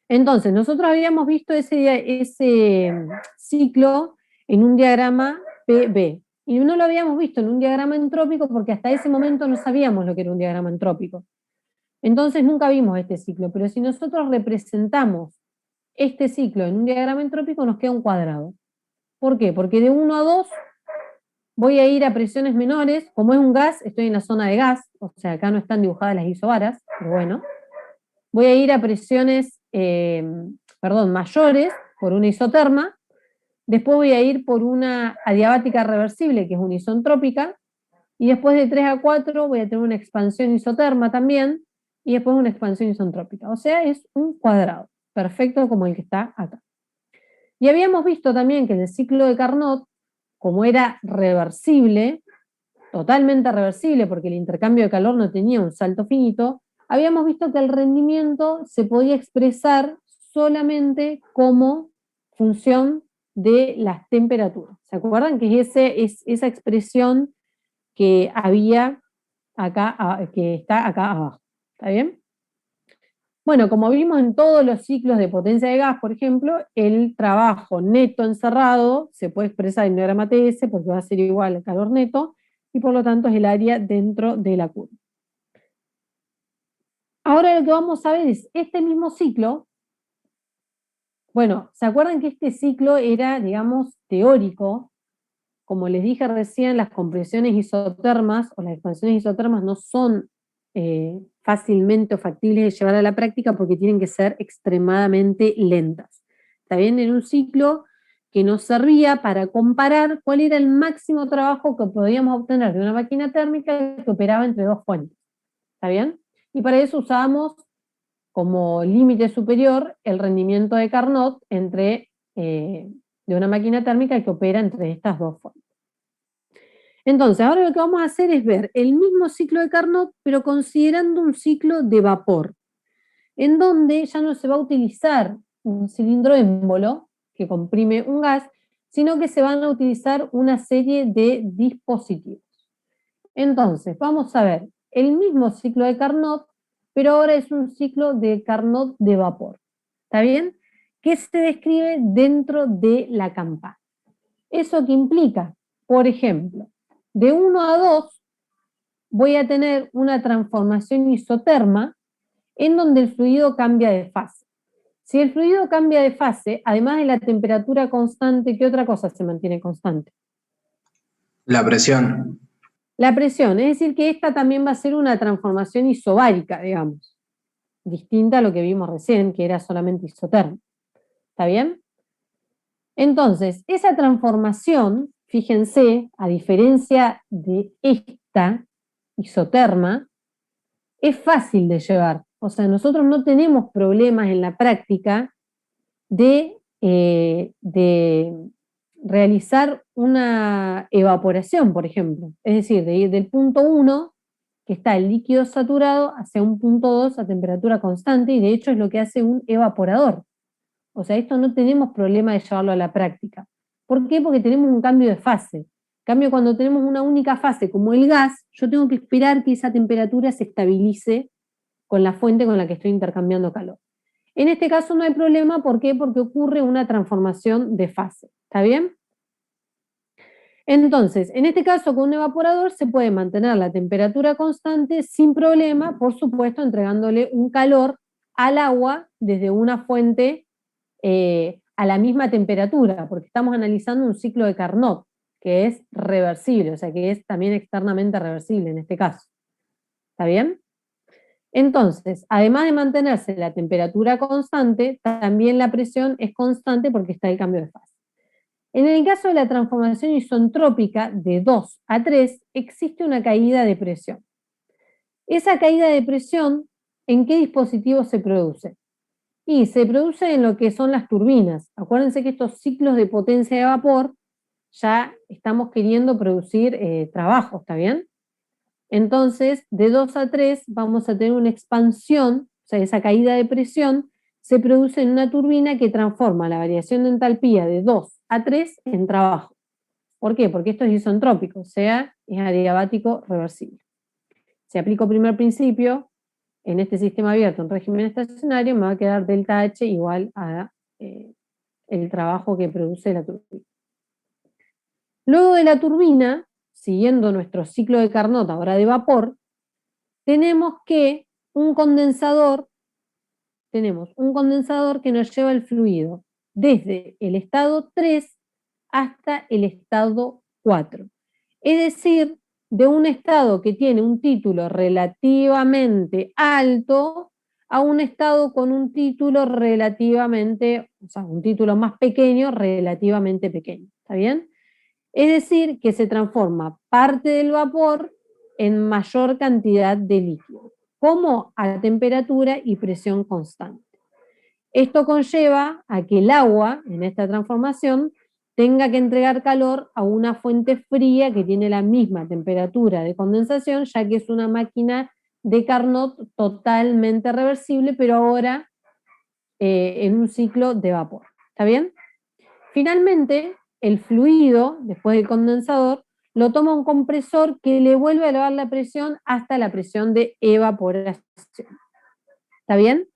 Entonces, nosotros habíamos visto ese ciclo en un diagrama PB, y no lo habíamos visto en un diagrama entrópico porque hasta ese momento no sabíamos lo que era un diagrama entrópico. Entonces nunca vimos este ciclo, pero si nosotros representamos este ciclo en un diagrama entrópico nos queda un cuadrado. ¿Por qué? Porque de 1 a 2 voy a ir a presiones menores, como es un gas, estoy en la zona de gas, o sea, acá no están dibujadas las isobaras, pero bueno. Voy a ir a presiones, mayores, por una isoterma, después voy a ir por una adiabática reversible, que es unisentrópica, y después de 3 a 4 voy a tener una expansión isoterma también, y después una expansión isentrópica. O sea, es un cuadrado, perfecto como el que está acá. Y habíamos visto también que en el ciclo de Carnot, como era reversible, totalmente reversible, porque el intercambio de calor no tenía un salto finito, habíamos visto que el rendimiento se podía expresar solamente como función de las temperaturas. ¿Se acuerdan? Que es esa expresión que había acá, que está acá abajo. ¿Está bien? Bueno, como vimos en todos los ciclos de potencia de gas, por ejemplo, el trabajo neto encerrado se puede expresar en diagrama TS porque va a ser igual al calor neto, y por lo tanto es el área dentro de la curva. Ahora lo que vamos a ver es este mismo ciclo. Bueno, ¿se acuerdan que este ciclo era, digamos, teórico? Como les dije recién, las compresiones isotermas o las expansiones isotermas no son fácilmente o factibles de llevar a la práctica porque tienen que ser extremadamente lentas. Está bien, en un ciclo que nos servía para comparar cuál era el máximo trabajo que podíamos obtener de una máquina térmica que operaba entre dos fuentes. ¿Está bien? Y para eso usábamos como límite superior el rendimiento de Carnot de una máquina térmica que opera entre estas dos fuentes. Entonces, ahora lo que vamos a hacer es ver el mismo ciclo de Carnot, pero considerando un ciclo de vapor, en donde ya no se va a utilizar un cilindro émbolo que comprime un gas, sino que se van a utilizar una serie de dispositivos. Entonces, vamos a ver el mismo ciclo de Carnot, pero ahora es un ciclo de Carnot de vapor. ¿Está bien? Que se describe dentro de la campana. ¿Eso qué implica? Por ejemplo, de 1 a 2 voy a tener una transformación isoterma en donde el fluido cambia de fase. Si el fluido cambia de fase, además de la temperatura constante, ¿qué otra cosa se mantiene constante? La presión. La presión, es decir que esta también va a ser una transformación isobárica, digamos, distinta a lo que vimos recién, que era solamente isoterma. ¿Está bien? Entonces, esa transformación, fíjense, a diferencia de esta isoterma, es fácil de llevar. O sea, nosotros no tenemos problemas en la práctica de realizar una evaporación, por ejemplo. Es decir, de ir del punto 1, que está el líquido saturado, hacia un punto 2 a temperatura constante, y de hecho es lo que hace un evaporador. O sea, esto no tenemos problema de llevarlo a la práctica. ¿Por qué? Porque tenemos un cambio de fase. En cambio, cuando tenemos una única fase, como el gas, yo tengo que esperar que esa temperatura se estabilice con la fuente con la que estoy intercambiando calor. En este caso no hay problema, ¿por qué? Porque ocurre una transformación de fase. ¿Está bien? Entonces, en este caso con un evaporador se puede mantener la temperatura constante sin problema, por supuesto, entregándole un calor al agua desde una fuente a la misma temperatura, porque estamos analizando un ciclo de Carnot, que es reversible, o sea que es también externamente reversible en este caso. ¿Está bien? Entonces, además de mantenerse la temperatura constante, también la presión es constante porque está el cambio de fase. En el caso de la transformación isentrópica de 2 a 3, existe una caída de presión. Esa caída de presión, ¿en qué dispositivo se produce? Y se produce en lo que son las turbinas. Acuérdense que estos ciclos de potencia de vapor ya estamos queriendo producir trabajo, ¿está bien? Entonces, de 2 a 3 vamos a tener una expansión, o sea, esa caída de presión se produce en una turbina que transforma la variación de entalpía de 2 a 3 en trabajo. ¿Por qué? Porque esto es isentrópico, o sea, es adiabático reversible. Si aplico primer principio, en este sistema abierto en régimen estacionario, me va a quedar delta H igual a el trabajo que produce la turbina. Luego de la turbina, siguiendo nuestro ciclo de Carnot, ahora de vapor, tenemos un condensador que nos lleva el fluido desde el estado 3 hasta el estado 4. Es decir, de un estado que tiene un título relativamente alto a un estado con un título relativamente, o sea, un título más pequeño, relativamente pequeño. ¿Está bien? Es decir, que se transforma parte del vapor en mayor cantidad de líquido, como a temperatura y presión constante. Esto conlleva a que el agua, en esta transformación, tenga que entregar calor a una fuente fría que tiene la misma temperatura de condensación, ya que es una máquina de Carnot totalmente reversible, pero ahora en un ciclo de vapor. ¿Está bien? Finalmente, el fluido, después del condensador, lo toma un compresor que le vuelve a elevar la presión hasta la presión de evaporación. ¿Está bien?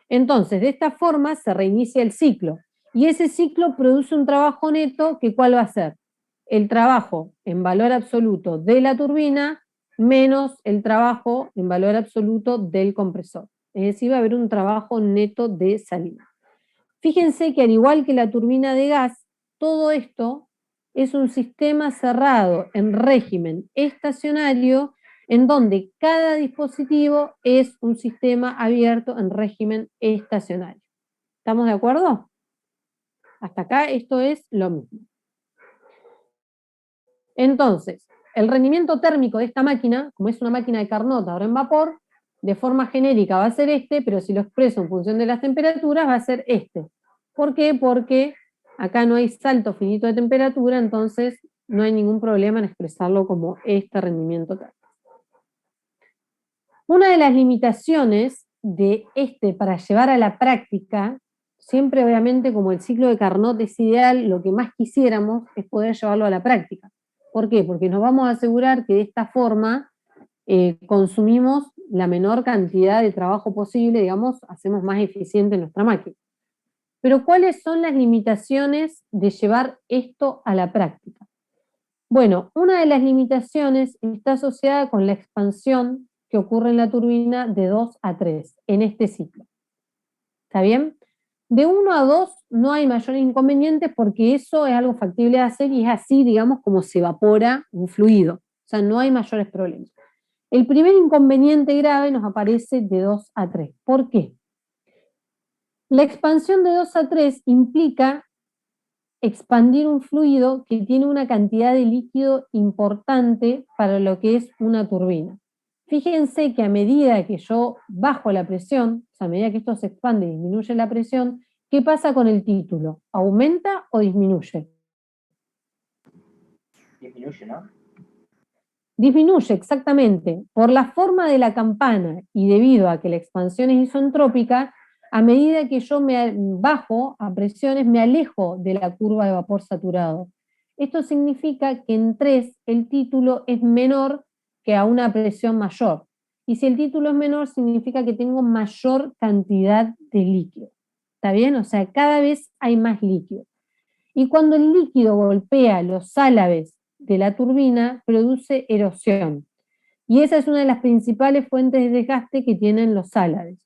Entonces, de esta forma se reinicia el ciclo. Y ese ciclo produce un trabajo neto que ¿cuál va a ser? El trabajo en valor absoluto de la turbina menos el trabajo en valor absoluto del compresor. Es decir, va a haber un trabajo neto de salida. Fíjense que al igual que la turbina de gas, todo esto es un sistema cerrado en régimen estacionario en donde cada dispositivo es un sistema abierto en régimen estacionario. ¿Estamos de acuerdo? Hasta acá esto es lo mismo. Entonces, el rendimiento térmico de esta máquina, como es una máquina de Carnot ahora en vapor, de forma genérica va a ser este, pero si lo expreso en función de las temperaturas va a ser este. ¿Por qué? Porque acá no hay salto finito de temperatura, entonces no hay ningún problema en expresarlo como este rendimiento térmico. Una de las limitaciones de para llevar a la práctica, siempre obviamente como el ciclo de Carnot es ideal, lo que más quisiéramos es poder llevarlo a la práctica. ¿Por qué? Porque nos vamos a asegurar que de esta forma consumimos la menor cantidad de trabajo posible, digamos, hacemos más eficiente nuestra máquina. Pero ¿cuáles son las limitaciones de llevar esto a la práctica? Bueno, una de las limitaciones está asociada con la expansión que ocurre en la turbina de 2 a 3 en este ciclo. ¿Está bien? De 1 a 2 no hay mayor inconveniente porque eso es algo factible de hacer y es así, digamos, como se evapora un fluido. O sea, no hay mayores problemas. El primer inconveniente grave nos aparece de 2 a 3. ¿Por qué? La expansión de 2 a 3 implica expandir un fluido que tiene una cantidad de líquido importante para lo que es una turbina. Fíjense que a medida que yo bajo la presión, o sea, a medida que esto se expande y disminuye la presión, ¿qué pasa con el título? ¿Aumenta o disminuye? Disminuye, ¿no? Disminuye, exactamente. Por la forma de la campana y debido a que la expansión es isentrópica, a medida que yo me bajo a presiones, me alejo de la curva de vapor saturado. Esto significa que en 3 el título es menor que a una presión mayor. Y si el título es menor, significa que tengo mayor cantidad de líquido. ¿Está bien? O sea, cada vez hay más líquido. Y cuando el líquido golpea los álabes de la turbina, produce erosión. Y esa es una de las principales fuentes de desgaste que tienen los álabes.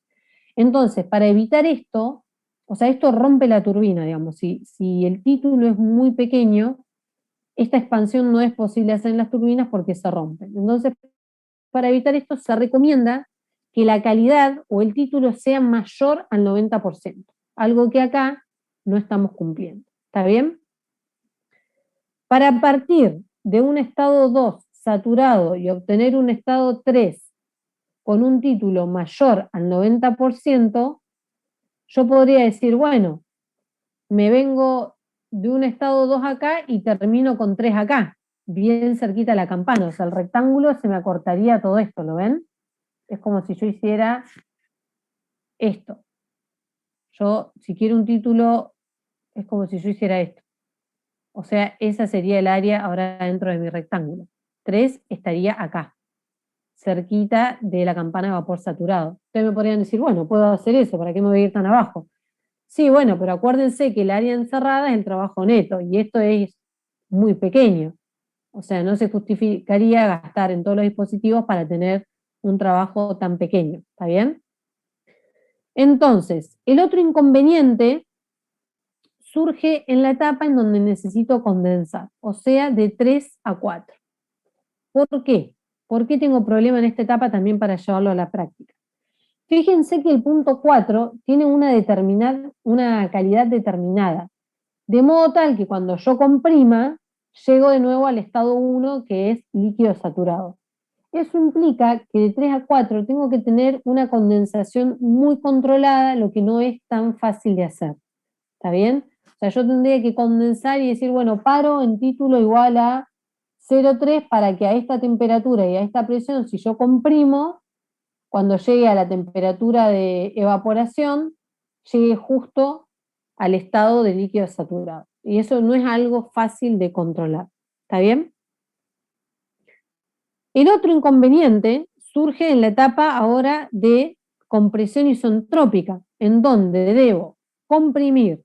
Entonces, para evitar esto, o sea, esto rompe la turbina, digamos, si el título es muy pequeño, esta expansión no es posible hacer en las turbinas porque se rompen. Entonces, para evitar esto se recomienda que la calidad o el título sea mayor al 90%, algo que acá no estamos cumpliendo. ¿Está bien? Para partir de un estado 2 saturado y obtener un estado 3 con un título mayor al 90%, yo podría decir, bueno, me vengo de un estado 2 acá y termino con 3 acá. bien cerquita a la campana, o sea, el rectángulo se me acortaría todo esto, ¿lo ven? Es como si yo hiciera esto. Yo, si quiero un título, es como si yo hiciera esto. O sea, esa sería el área ahora dentro de mi rectángulo. 3 estaría acá, cerquita de la campana de vapor saturado. Ustedes me podrían decir, bueno, puedo hacer eso, ¿para qué me voy a ir tan abajo? Sí, bueno, pero acuérdense que el área encerrada es el trabajo neto, y esto es muy pequeño. O sea, no se justificaría gastar en todos los dispositivos para tener un trabajo tan pequeño, ¿está bien? Entonces, el otro inconveniente surge en la etapa en donde necesito condensar, o sea, de 3 a 4. ¿Por qué? ¿Por qué tengo problema en esta etapa también para llevarlo a la práctica? Fíjense que el punto 4 tiene una calidad determinada, de modo tal que cuando yo comprima, llego de nuevo al estado 1, que es líquido saturado. Eso implica que de 3 a 4 tengo que tener una condensación muy controlada, lo que no es tan fácil de hacer. ¿Está bien? O sea, yo tendría que condensar y decir, bueno, paro en título igual a 0,3 para que a esta temperatura y a esta presión, si yo comprimo, cuando llegue a la temperatura de evaporación, llegue justo al estado de líquido saturado. Y eso no es algo fácil de controlar. ¿Está bien? El otro inconveniente surge en la etapa ahora de compresión isentrópica, en donde debo comprimir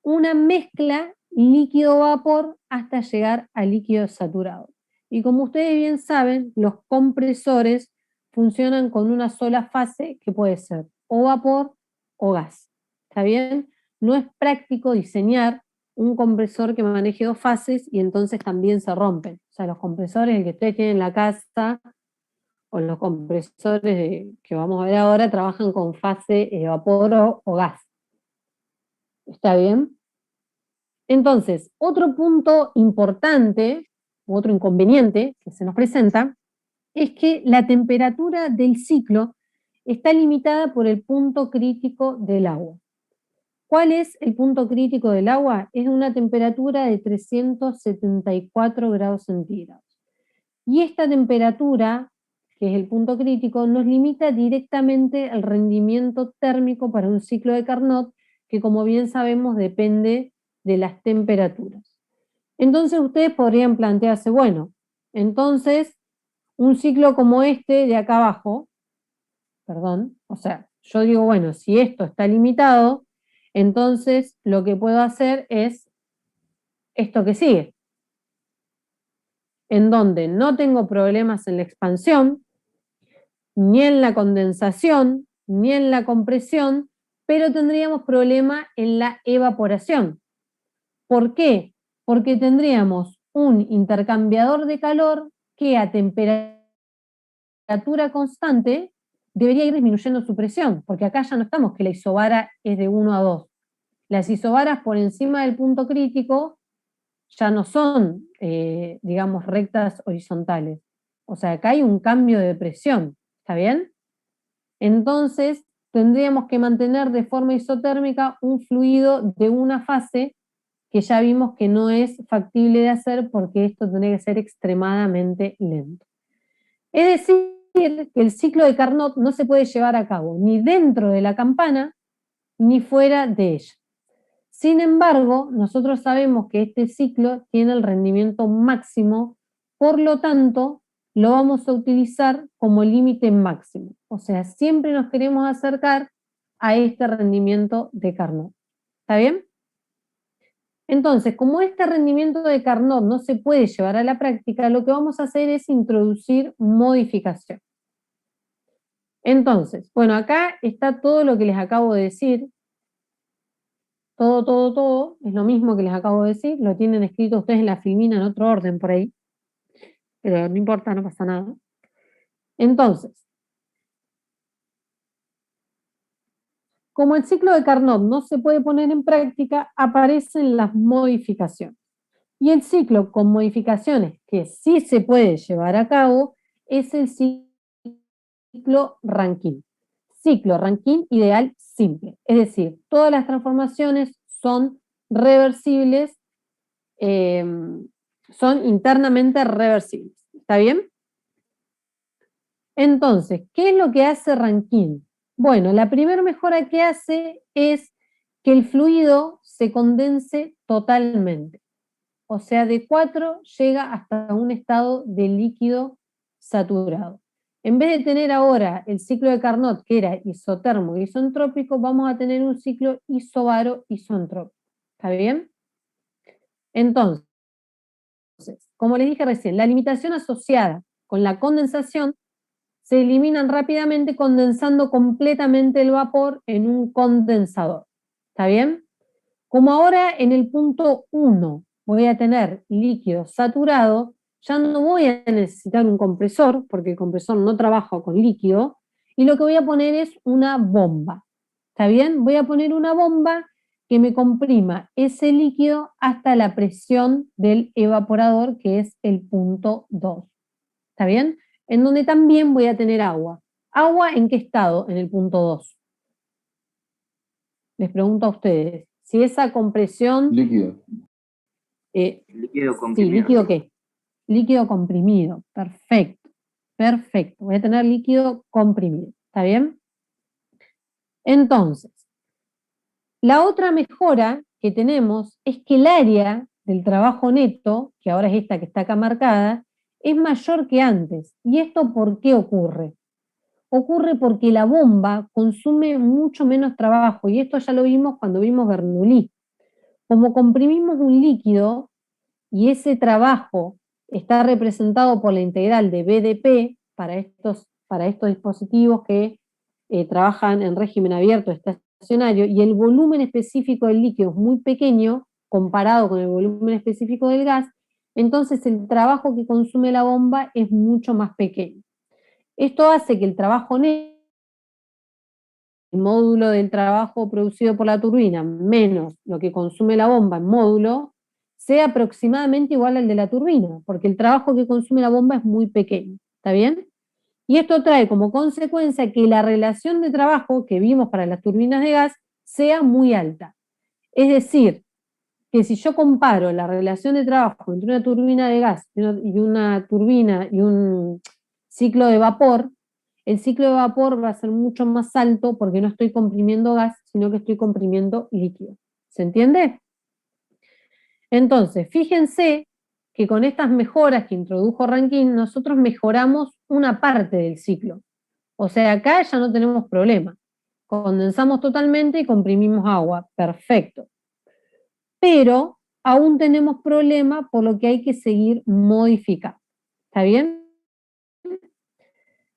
una mezcla líquido-vapor hasta llegar a líquido saturado. Y como ustedes bien saben, los compresores funcionan con una sola fase que puede ser o vapor o gas. ¿Está bien? No es práctico diseñar un compresor que maneje 2 fases y entonces también se rompen. O sea, los compresores que ustedes tienen en la casa o los compresores que vamos a ver ahora trabajan con fase vapor o gas. ¿Está bien? Entonces, otro punto importante, u otro inconveniente que se nos presenta, es que la temperatura del ciclo está limitada por el punto crítico del agua. ¿Cuál es el punto crítico del agua? Es una temperatura de 374 grados centígrados. Y esta temperatura, que es el punto crítico, nos limita directamente el rendimiento térmico para un ciclo de Carnot, que como bien sabemos depende de las temperaturas. Entonces ustedes podrían plantearse, bueno, entonces un ciclo como este de acá abajo, perdón, o sea, yo digo, bueno, si esto está limitado, entonces lo que puedo hacer es esto que sigue, en donde no tengo problemas en la expansión, ni en la condensación, ni en la compresión, pero tendríamos problema en la evaporación. ¿Por qué? Porque tendríamos un intercambiador de calor que a temperatura constante debería ir disminuyendo su presión, porque acá ya no estamos que la isobara es de 1 a 2. Las isobaras por encima del punto crítico ya no son, digamos, rectas horizontales. O sea, acá hay un cambio de presión, ¿está bien? Entonces, tendríamos que mantener de forma isotérmica un fluido de una fase que ya vimos que no es factible de hacer porque esto tendría que ser extremadamente lento. Es decir, que el ciclo de Carnot no se puede llevar a cabo ni dentro de la campana ni fuera de ella. Sin embargo, nosotros sabemos que este ciclo tiene el rendimiento máximo, por lo tanto, lo vamos a utilizar como límite máximo. O sea, siempre nos queremos acercar a este rendimiento de Carnot. ¿Está bien? Entonces, como este rendimiento de Carnot no se puede llevar a la práctica, lo que vamos a hacer es introducir modificación. Entonces, bueno, acá está todo lo que les acabo de decir. Todo, es lo mismo que les acabo de decir, lo tienen escrito ustedes en la filmina en otro orden por ahí, pero no importa, no pasa nada. Entonces, como el ciclo de Carnot no se puede poner en práctica, aparecen las modificaciones. Y el ciclo con modificaciones que sí se puede llevar a cabo es el ciclo Rankine. Ciclo Rankine ideal simple, es decir, todas las transformaciones son reversibles son internamente reversibles. ¿Está bien? Entonces, ¿qué es lo que hace Rankine? Bueno, la primera mejora que hace es que el fluido se condense totalmente. O sea, de 4 llega hasta un estado de líquido saturado. En vez de tener ahora el ciclo de Carnot, que era isotermo e isentrópico, vamos a tener un ciclo isobaro isentrópico. ¿Está bien? Entonces, como les dije recién, la limitación asociada con la condensación se eliminan rápidamente condensando completamente el vapor en un condensador. ¿Está bien? Como ahora en el punto 1 voy a tener líquido saturado, ya no voy a necesitar un compresor, porque el compresor no trabaja con líquido, y lo que voy a poner es una bomba. ¿Está bien? Voy a poner una bomba que me comprima ese líquido hasta la presión del evaporador, que es el punto 2. ¿Está bien? En donde también voy a tener agua. ¿Agua en qué estado? En el punto 2. Les pregunto a ustedes, si esa compresión... Líquido. Líquido Sí, comprimido. ¿líquido qué? Líquido comprimido, perfecto, perfecto. Voy a tener líquido comprimido, ¿está bien? Entonces, la otra mejora que tenemos es que el área del trabajo neto, que ahora es esta que está acá marcada, es mayor que antes. ¿Y esto por qué ocurre? Ocurre porque la bomba consume mucho menos trabajo, y esto ya lo vimos cuando vimos Bernoulli. Como comprimimos un líquido, y ese trabajo está representado por la integral de BDP para estos dispositivos que trabajan en régimen abierto estacionario, y el volumen específico del líquido es muy pequeño comparado con el volumen específico del gas, entonces el trabajo que consume la bomba es mucho más pequeño. Esto hace que el trabajo neto, el módulo del trabajo producido por la turbina menos lo que consume la bomba en módulo, sea aproximadamente igual al de la turbina, porque el trabajo que consume la bomba es muy pequeño. ¿Está bien? Y esto trae como consecuencia que la relación de trabajo que vimos para las turbinas de gas sea muy alta. Es decir, que si yo comparo la relación de trabajo entre una turbina de gas y una turbina y un ciclo de vapor, el ciclo de vapor va a ser mucho más alto porque no estoy comprimiendo gas, sino que estoy comprimiendo líquido. ¿Se entiende? Entonces, fíjense que con estas mejoras que introdujo Rankine, nosotros mejoramos una parte del ciclo. O sea, acá ya no tenemos problema. Condensamos totalmente y comprimimos agua. Perfecto. Pero aún tenemos problema, por lo que hay que seguir modificando. ¿Está bien?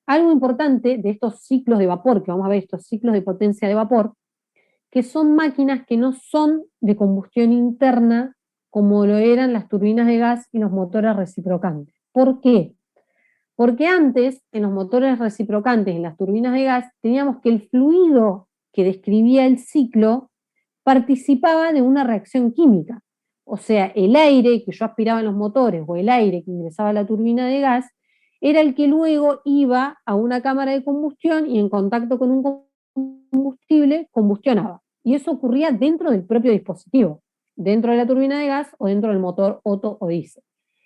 Algo importante de estos ciclos de vapor, que vamos a ver, estos ciclos de potencia de vapor, que son máquinas que no son de combustión interna como lo eran las turbinas de gas y los motores reciprocantes. ¿Por qué? Porque antes, en los motores reciprocantes, en las turbinas de gas, teníamos que el fluido que describía el ciclo participaba de una reacción química. O sea, el aire que yo aspiraba en los motores o el aire que ingresaba a la turbina de gas era el que luego iba a una cámara de combustión y en contacto con un combustible combustionaba. Y eso ocurría dentro del propio dispositivo, dentro de la turbina de gas o dentro del motor Otto o diésel.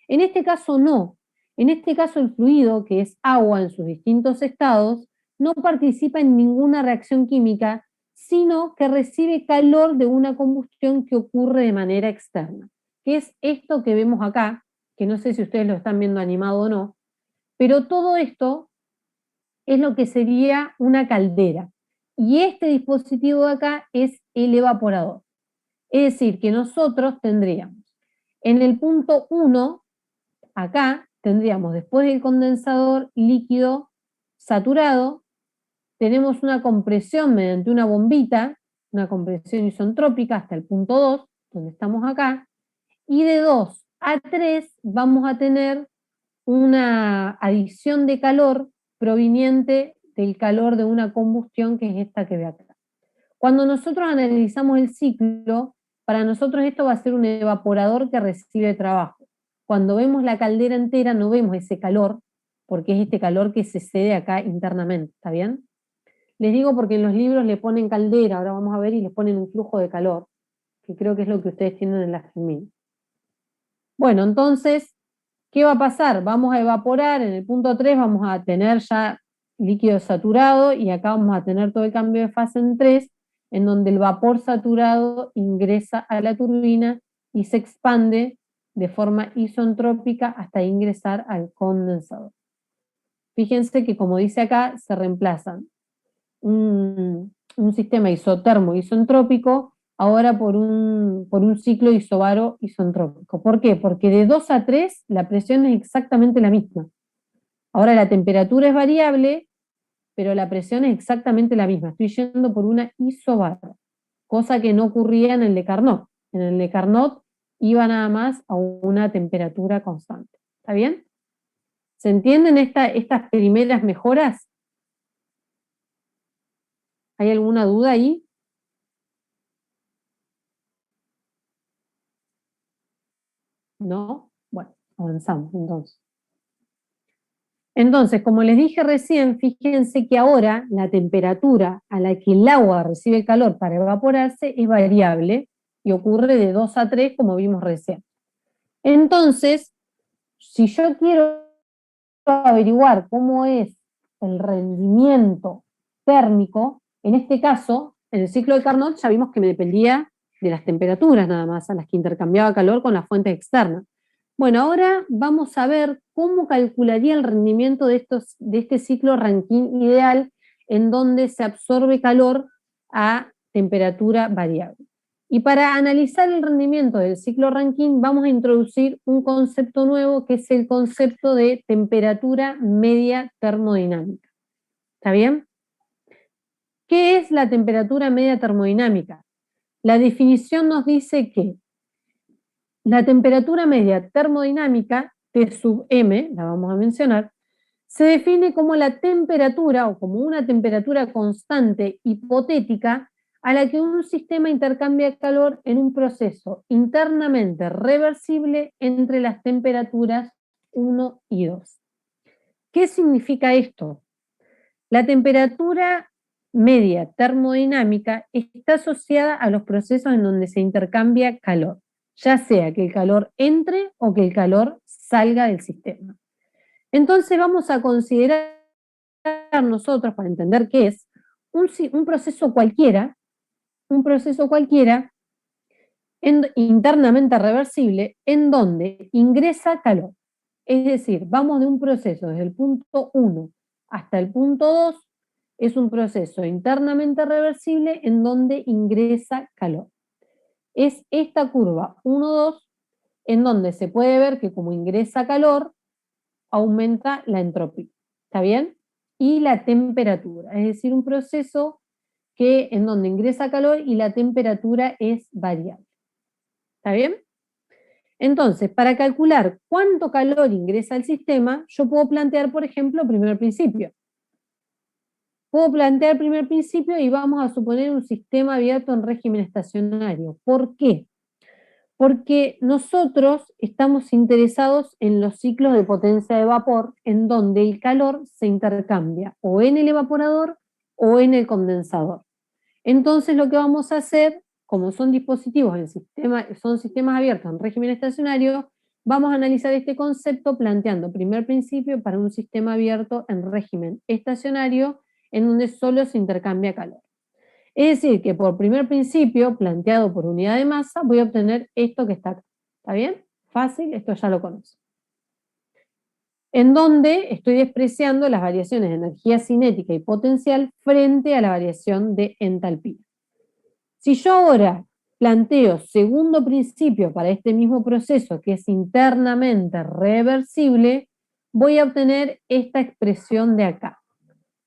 En este caso no. En este caso el fluido, que es agua en sus distintos estados, no participa en ninguna reacción química, sino que recibe calor de una combustión que ocurre de manera externa, que es esto que vemos acá, que no sé si ustedes lo están viendo animado o no, pero todo esto es lo que sería una caldera. Y este dispositivo de acá es el evaporador. Es decir, que nosotros tendríamos en el punto 1, acá tendríamos después del condensador líquido saturado, tenemos una compresión mediante una bombita, una compresión isentrópica hasta el punto 2, donde estamos acá, y de 2 a 3 vamos a tener una adición de calor proveniente del calor de una combustión, que es esta que ve acá. Cuando nosotros analizamos el ciclo, para nosotros esto va a ser un evaporador que recibe trabajo. Cuando vemos la caldera entera no vemos ese calor, porque es este calor que se cede acá internamente, ¿está bien? Les digo porque en los libros le ponen caldera, ahora vamos a ver, y les ponen un flujo de calor, que creo que es lo que ustedes tienen en la Gemini. Bueno, entonces, ¿qué va a pasar? Vamos a evaporar, en el punto 3 vamos a tener ya líquido saturado y acá vamos a tener todo el cambio de fase en 3, en donde el vapor saturado ingresa a la turbina y se expande de forma isentrópica hasta ingresar al condensador. Fíjense que, como dice acá, se reemplazan un sistema isotermo isentrópico ahora por un ciclo isobaro isentrópico. ¿Por qué? Porque de 2 a 3 la presión es exactamente la misma. Ahora la temperatura es variable, pero la presión es exactamente la misma. Estoy yendo por una isobaro, cosa que no ocurría en el de Carnot. En el de Carnot iba nada más a una temperatura constante. ¿Está bien? ¿Se entienden estas primeras mejoras? ¿Hay alguna duda ahí? ¿No? Bueno, avanzamos entonces. Entonces, como les dije recién, fíjense que ahora la temperatura a la que el agua recibe calor para evaporarse es variable y ocurre de 2 a 3, como vimos recién. Entonces, si yo quiero averiguar cómo es el rendimiento térmico, en este caso, en el ciclo de Carnot ya vimos que me dependía de las temperaturas nada más, a las que intercambiaba calor con las fuentes externas. Bueno, ahora vamos a ver cómo calcularía el rendimiento de este ciclo Rankine ideal en donde se absorbe calor a temperatura variable. Y para analizar el rendimiento del ciclo Rankine vamos a introducir un concepto nuevo que es el concepto de temperatura media termodinámica. ¿Está bien? ¿Qué es la temperatura media termodinámica? La definición nos dice que la temperatura media termodinámica, T sub m, la vamos a mencionar, se define como la temperatura o como una temperatura constante hipotética a la que un sistema intercambia calor en un proceso internamente reversible entre las temperaturas 1 y 2. ¿Qué significa esto? La temperatura media termodinámica está asociada a los procesos en donde se intercambia calor, ya sea que el calor entre o que el calor salga del sistema. Entonces vamos a considerar nosotros, para entender qué es, un proceso cualquiera internamente reversible en donde ingresa calor. Es decir, vamos de un proceso desde el punto 1 hasta el punto 2, es un proceso internamente reversible en donde ingresa calor. Es esta curva 1-2 en donde se puede ver que como ingresa calor, aumenta la entropía. ¿Está bien? Y la temperatura, es decir, un proceso en donde ingresa calor y la temperatura es variable. ¿Está bien? Entonces, para calcular cuánto calor ingresa al sistema, yo puedo plantear, por ejemplo, primer principio. Puedo plantear primer principio y vamos a suponer un sistema abierto en régimen estacionario. ¿Por qué? Porque nosotros estamos interesados en los ciclos de potencia de vapor, en donde el calor se intercambia o en el evaporador o en el condensador. Entonces lo que vamos a hacer, como son dispositivos son sistemas abiertos en régimen estacionario, vamos a analizar este concepto planteando primer principio para un sistema abierto en régimen estacionario en donde solo se intercambia calor. Es decir, que por primer principio, planteado por unidad de masa, voy a obtener esto que está acá. ¿Está bien? Fácil, esto ya lo conozco. En donde estoy despreciando las variaciones de energía cinética y potencial frente a la variación de entalpía. Si yo ahora planteo segundo principio para este mismo proceso, que es internamente reversible, voy a obtener esta expresión de acá.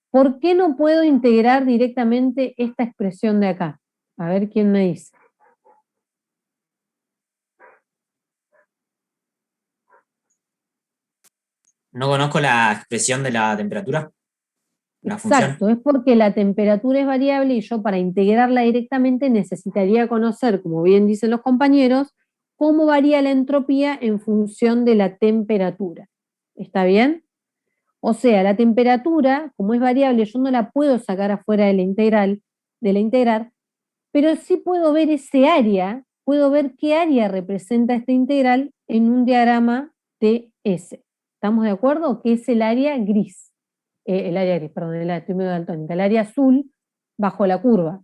¿Por qué no puedo integrar directamente esta expresión de acá? A ver quién me dice. No conozco la expresión de la temperatura. La Exacto, función. es porque la temperatura es variable y yo para integrarla directamente necesitaría conocer, como bien dicen los compañeros, cómo varía la entropía en función de la temperatura. ¿Está bien? O sea, la temperatura, como es variable, yo no la puedo sacar afuera de la integral, pero sí puedo ver ese área, puedo ver qué área representa esta integral en un diagrama TS. ¿Estamos de acuerdo? Que es el área gris. Perdón, estoy medio daltónica, el área azul bajo la curva.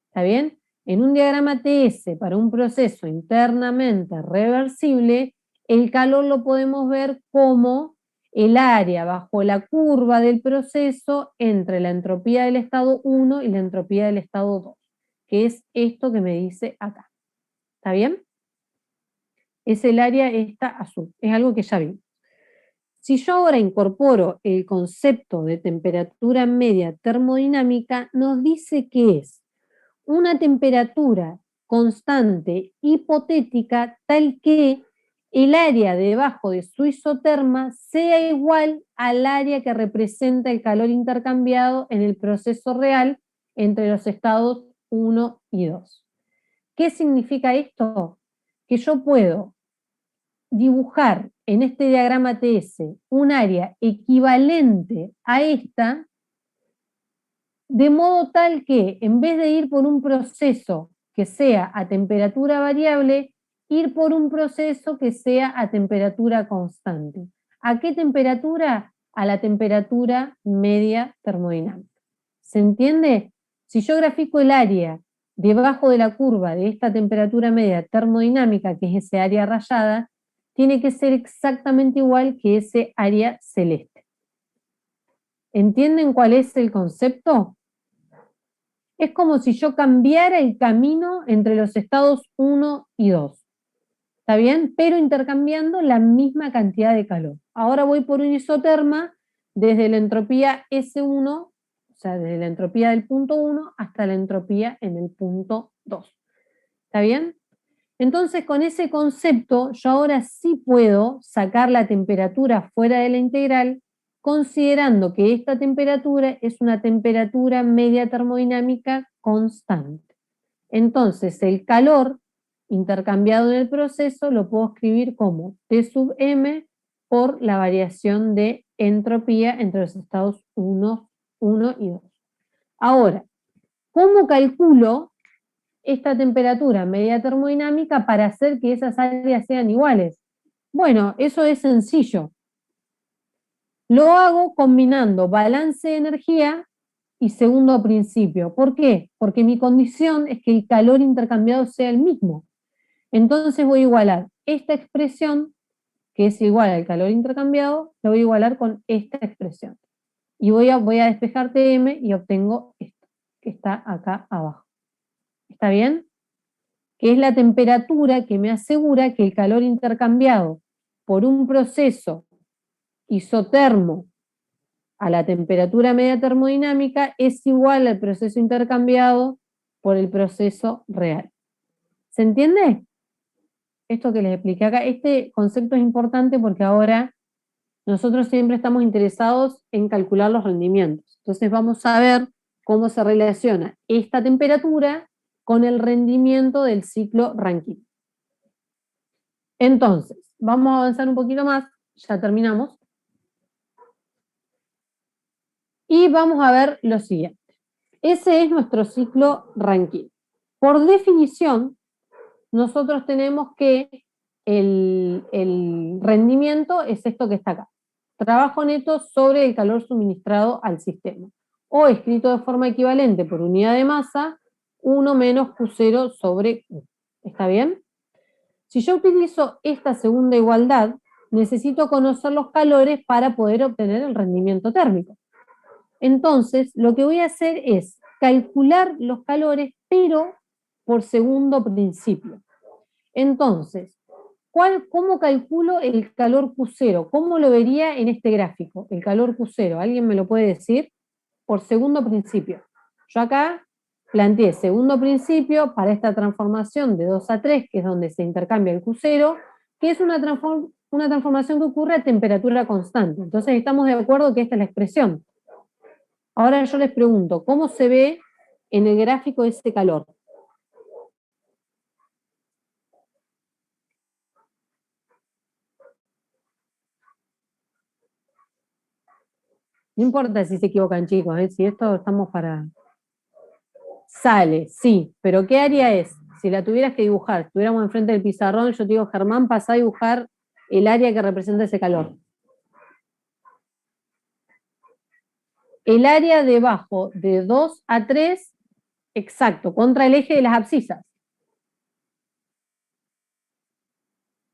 ¿Está bien? En un diagrama TS para un proceso internamente reversible, el calor lo podemos ver como el área bajo la curva del proceso entre la entropía del estado 1 y la entropía del estado 2, que es esto que me dice acá. ¿Está bien? Es el área esta azul, es algo que ya vimos. Si yo ahora incorporo el concepto de temperatura media termodinámica, nos dice que es una temperatura constante hipotética tal que el área debajo de su isoterma sea igual al área que representa el calor intercambiado en el proceso real entre los estados 1 y 2. ¿Qué significa esto? Que yo puedo dibujar en este diagrama TS un área equivalente a esta, de modo tal que en vez de ir por un proceso que sea a temperatura variable, ir por un proceso que sea a temperatura constante. ¿A qué temperatura? A la temperatura media termodinámica. ¿Se entiende? Si yo grafico el área debajo de la curva de esta temperatura media termodinámica, que es ese área rayada, tiene que ser exactamente igual que ese área celeste. ¿Entienden cuál es el concepto? Es como si yo cambiara el camino entre los estados 1 y 2. ¿Está bien? Pero intercambiando la misma cantidad de calor. Ahora voy por un isoterma desde la entropía S1, o sea, desde la entropía del punto 1 hasta la entropía en el punto 2. ¿Está bien? Entonces, con ese concepto, yo ahora sí puedo sacar la temperatura fuera de la integral, considerando que esta temperatura es una temperatura media termodinámica constante. Entonces, el calor intercambiado en el proceso lo puedo escribir como T sub m por la variación de entropía entre los estados 1 y 2. Ahora, ¿cómo calculo esta temperatura media termodinámica para hacer que esas áreas sean iguales? Bueno, eso es sencillo. Lo hago combinando balance de energía y segundo principio. ¿Por qué? Porque mi condición es que el calor intercambiado sea el mismo. Entonces voy a igualar esta expresión, que es igual al calor intercambiado, la voy a igualar con esta expresión. Y voy a despejar Tm y obtengo esto, que está acá abajo. ¿Está bien? Que es la temperatura que me asegura que el calor intercambiado por un proceso isotermo a la temperatura media termodinámica es igual al proceso intercambiado por el proceso real. ¿Se entiende? Esto que les expliqué acá, este concepto es importante porque ahora nosotros siempre estamos interesados en calcular los rendimientos. Entonces vamos a ver cómo se relaciona esta temperatura con el rendimiento del ciclo Rankine. Entonces, vamos a avanzar un poquito más, ya terminamos. Y vamos a ver lo siguiente. Ese es nuestro ciclo Rankine. Por definición, nosotros tenemos que el rendimiento es esto que está acá. Trabajo neto sobre el calor suministrado al sistema. O escrito de forma equivalente por unidad de masa, 1 menos Q0 sobre Q. ¿Está bien? Si yo utilizo esta segunda igualdad, necesito conocer los calores para poder obtener el rendimiento térmico. Entonces, lo que voy a hacer es calcular los calores, pero por segundo principio. Entonces, ¿cómo calculo el calor Q0? ¿Cómo lo vería en este gráfico? El calor Q0, ¿alguien me lo puede decir? Por segundo principio. Yo acá planteé segundo principio para esta transformación de 2 a 3, que es donde se intercambia el Q0, que es una transformación que ocurre a temperatura constante. Entonces estamos de acuerdo que esta es la expresión. Ahora yo les pregunto, ¿cómo se ve en el gráfico ese calor? No importa si se equivocan, chicos, si esto estamos para... Sale, sí, pero ¿qué área es? si la tuvieras que dibujar, estuviéramos enfrente del pizarrón, yo te digo, Germán, pasá a dibujar el área que representa ese calor. El área debajo de 2 a 3, exacto, contra el eje de las abscisas.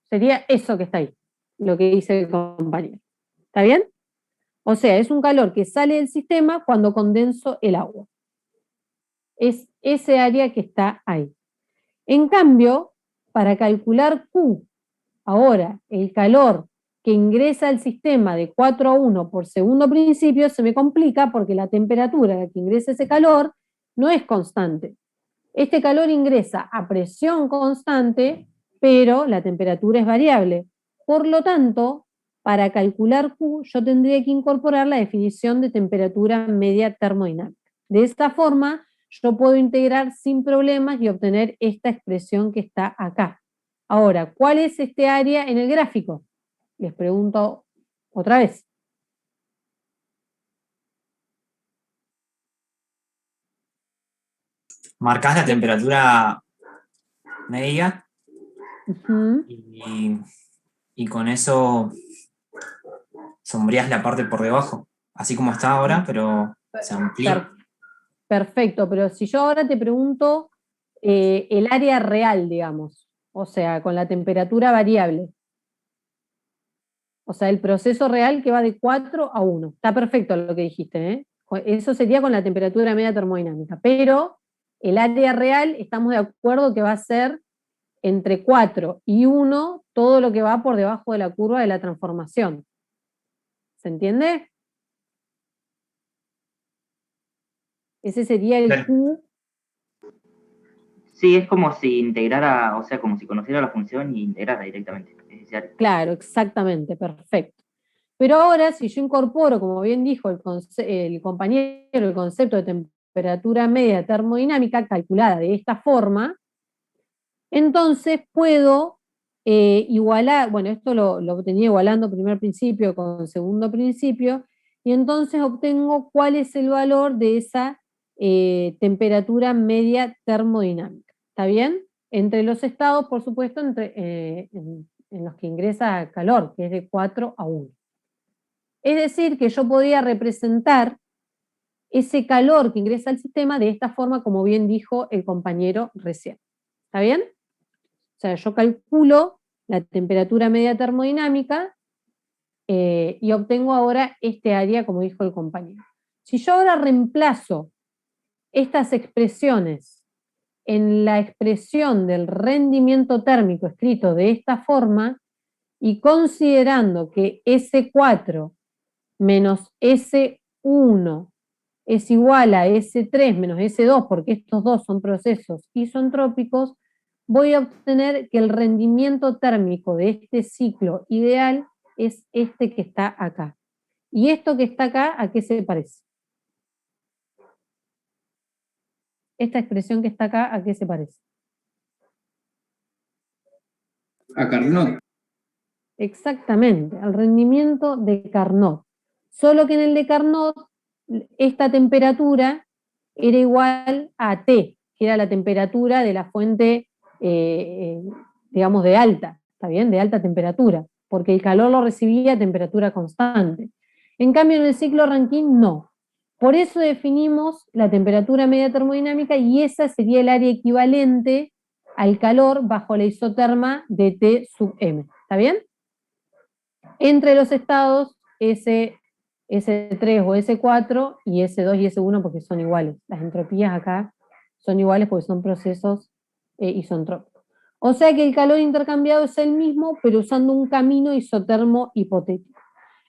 Sería eso que está ahí, lo que dice el compañero. ¿Está bien? O sea, es un calor que sale del sistema cuando condenso el agua. Es ese área que está ahí. En cambio, para calcular Q, ahora, el calor que ingresa al sistema de 4 a 1 por segundo principio se me complica porque la temperatura a la que ingresa ese calor no es constante. Este calor ingresa a presión constante, pero la temperatura es variable. Por lo tanto, para calcular Q, yo tendría que incorporar la definición de temperatura media termodinámica. De esta forma, yo puedo integrar sin problemas y obtener esta expresión que está acá. Ahora, ¿cuál es este área en el gráfico? Les pregunto otra vez. Marcás la temperatura media Uh-huh. y con eso sombrías la parte por debajo, así como está ahora, pero se amplía. Perfecto, pero si yo ahora te pregunto el área real, digamos, o sea, con la temperatura variable, o sea, el proceso real que va de 4 a 1. Está perfecto lo que dijiste, ¿eh? Eso sería con la temperatura media termodinámica, pero el área real estamos de acuerdo que va a ser entre 4 y 1 todo lo que va por debajo de la curva de la transformación. ¿Se entiende? Ese sería el Q. Sí, es como si integrara, o sea, como si conociera la función y integrara directamente. Claro, exactamente, perfecto. Pero ahora, si yo incorporo, como bien dijo el compañero, el concepto de temperatura media termodinámica calculada de esta forma, entonces puedo igualar, bueno, esto lo obtenía igualando primer principio con segundo principio, y entonces obtengo cuál es el valor de esa temperatura media termodinámica. ¿Está bien? Entre los estados, por supuesto, en los que ingresa calor, que es de 4 a 1. Es decir, que yo podría representar ese calor que ingresa al sistema de esta forma, como bien dijo el compañero recién. ¿Está bien? O sea, yo calculo la temperatura media termodinámica y obtengo ahora este área, como dijo el compañero. Si yo ahora reemplazo estas expresiones en la expresión del rendimiento térmico escrito de esta forma, y considerando que S4 menos S1 es igual a S3 menos S2, porque estos dos son procesos isentrópicos, voy a obtener que el rendimiento térmico de este ciclo ideal es este que está acá. ¿Y esto que está acá, a qué se parece? Esta expresión que está acá, ¿a qué se parece? A Carnot. Exactamente, al rendimiento de Carnot. Solo que en el de Carnot, esta temperatura era igual a T, que era la temperatura de la fuente, digamos, de alta, ¿está bien? De alta temperatura, porque el calor lo recibía a temperatura constante. En cambio, en el ciclo Rankine, no. Por eso definimos la temperatura media termodinámica y esa sería el área equivalente al calor bajo la isoterma de T sub M. ¿Está bien? Entre los estados S3 o S4 y S2 y S1 porque son iguales. Las entropías acá son iguales porque son procesos isentrópicos. O sea que el calor intercambiado es el mismo, pero usando un camino isotermo hipotético.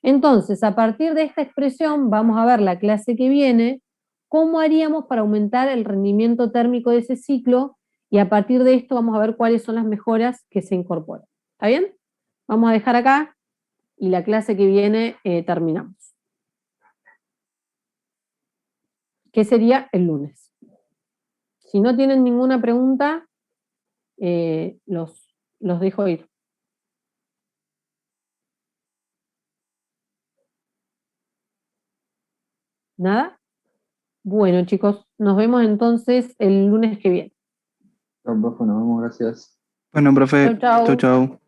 Entonces, a partir de esta expresión, vamos a ver la clase que viene, cómo haríamos para aumentar el rendimiento térmico de ese ciclo, y a partir de esto vamos a ver cuáles son las mejoras que se incorporan. ¿Está bien? Vamos a dejar acá y la clase que viene terminamos. ¿Qué sería el lunes? Si no tienen ninguna pregunta, los dejo ir. ¿Nada? Bueno, chicos, nos vemos entonces el lunes que viene. Chao, profe, nos vemos, gracias. Bueno, profe, Chau, chau. chau, chau.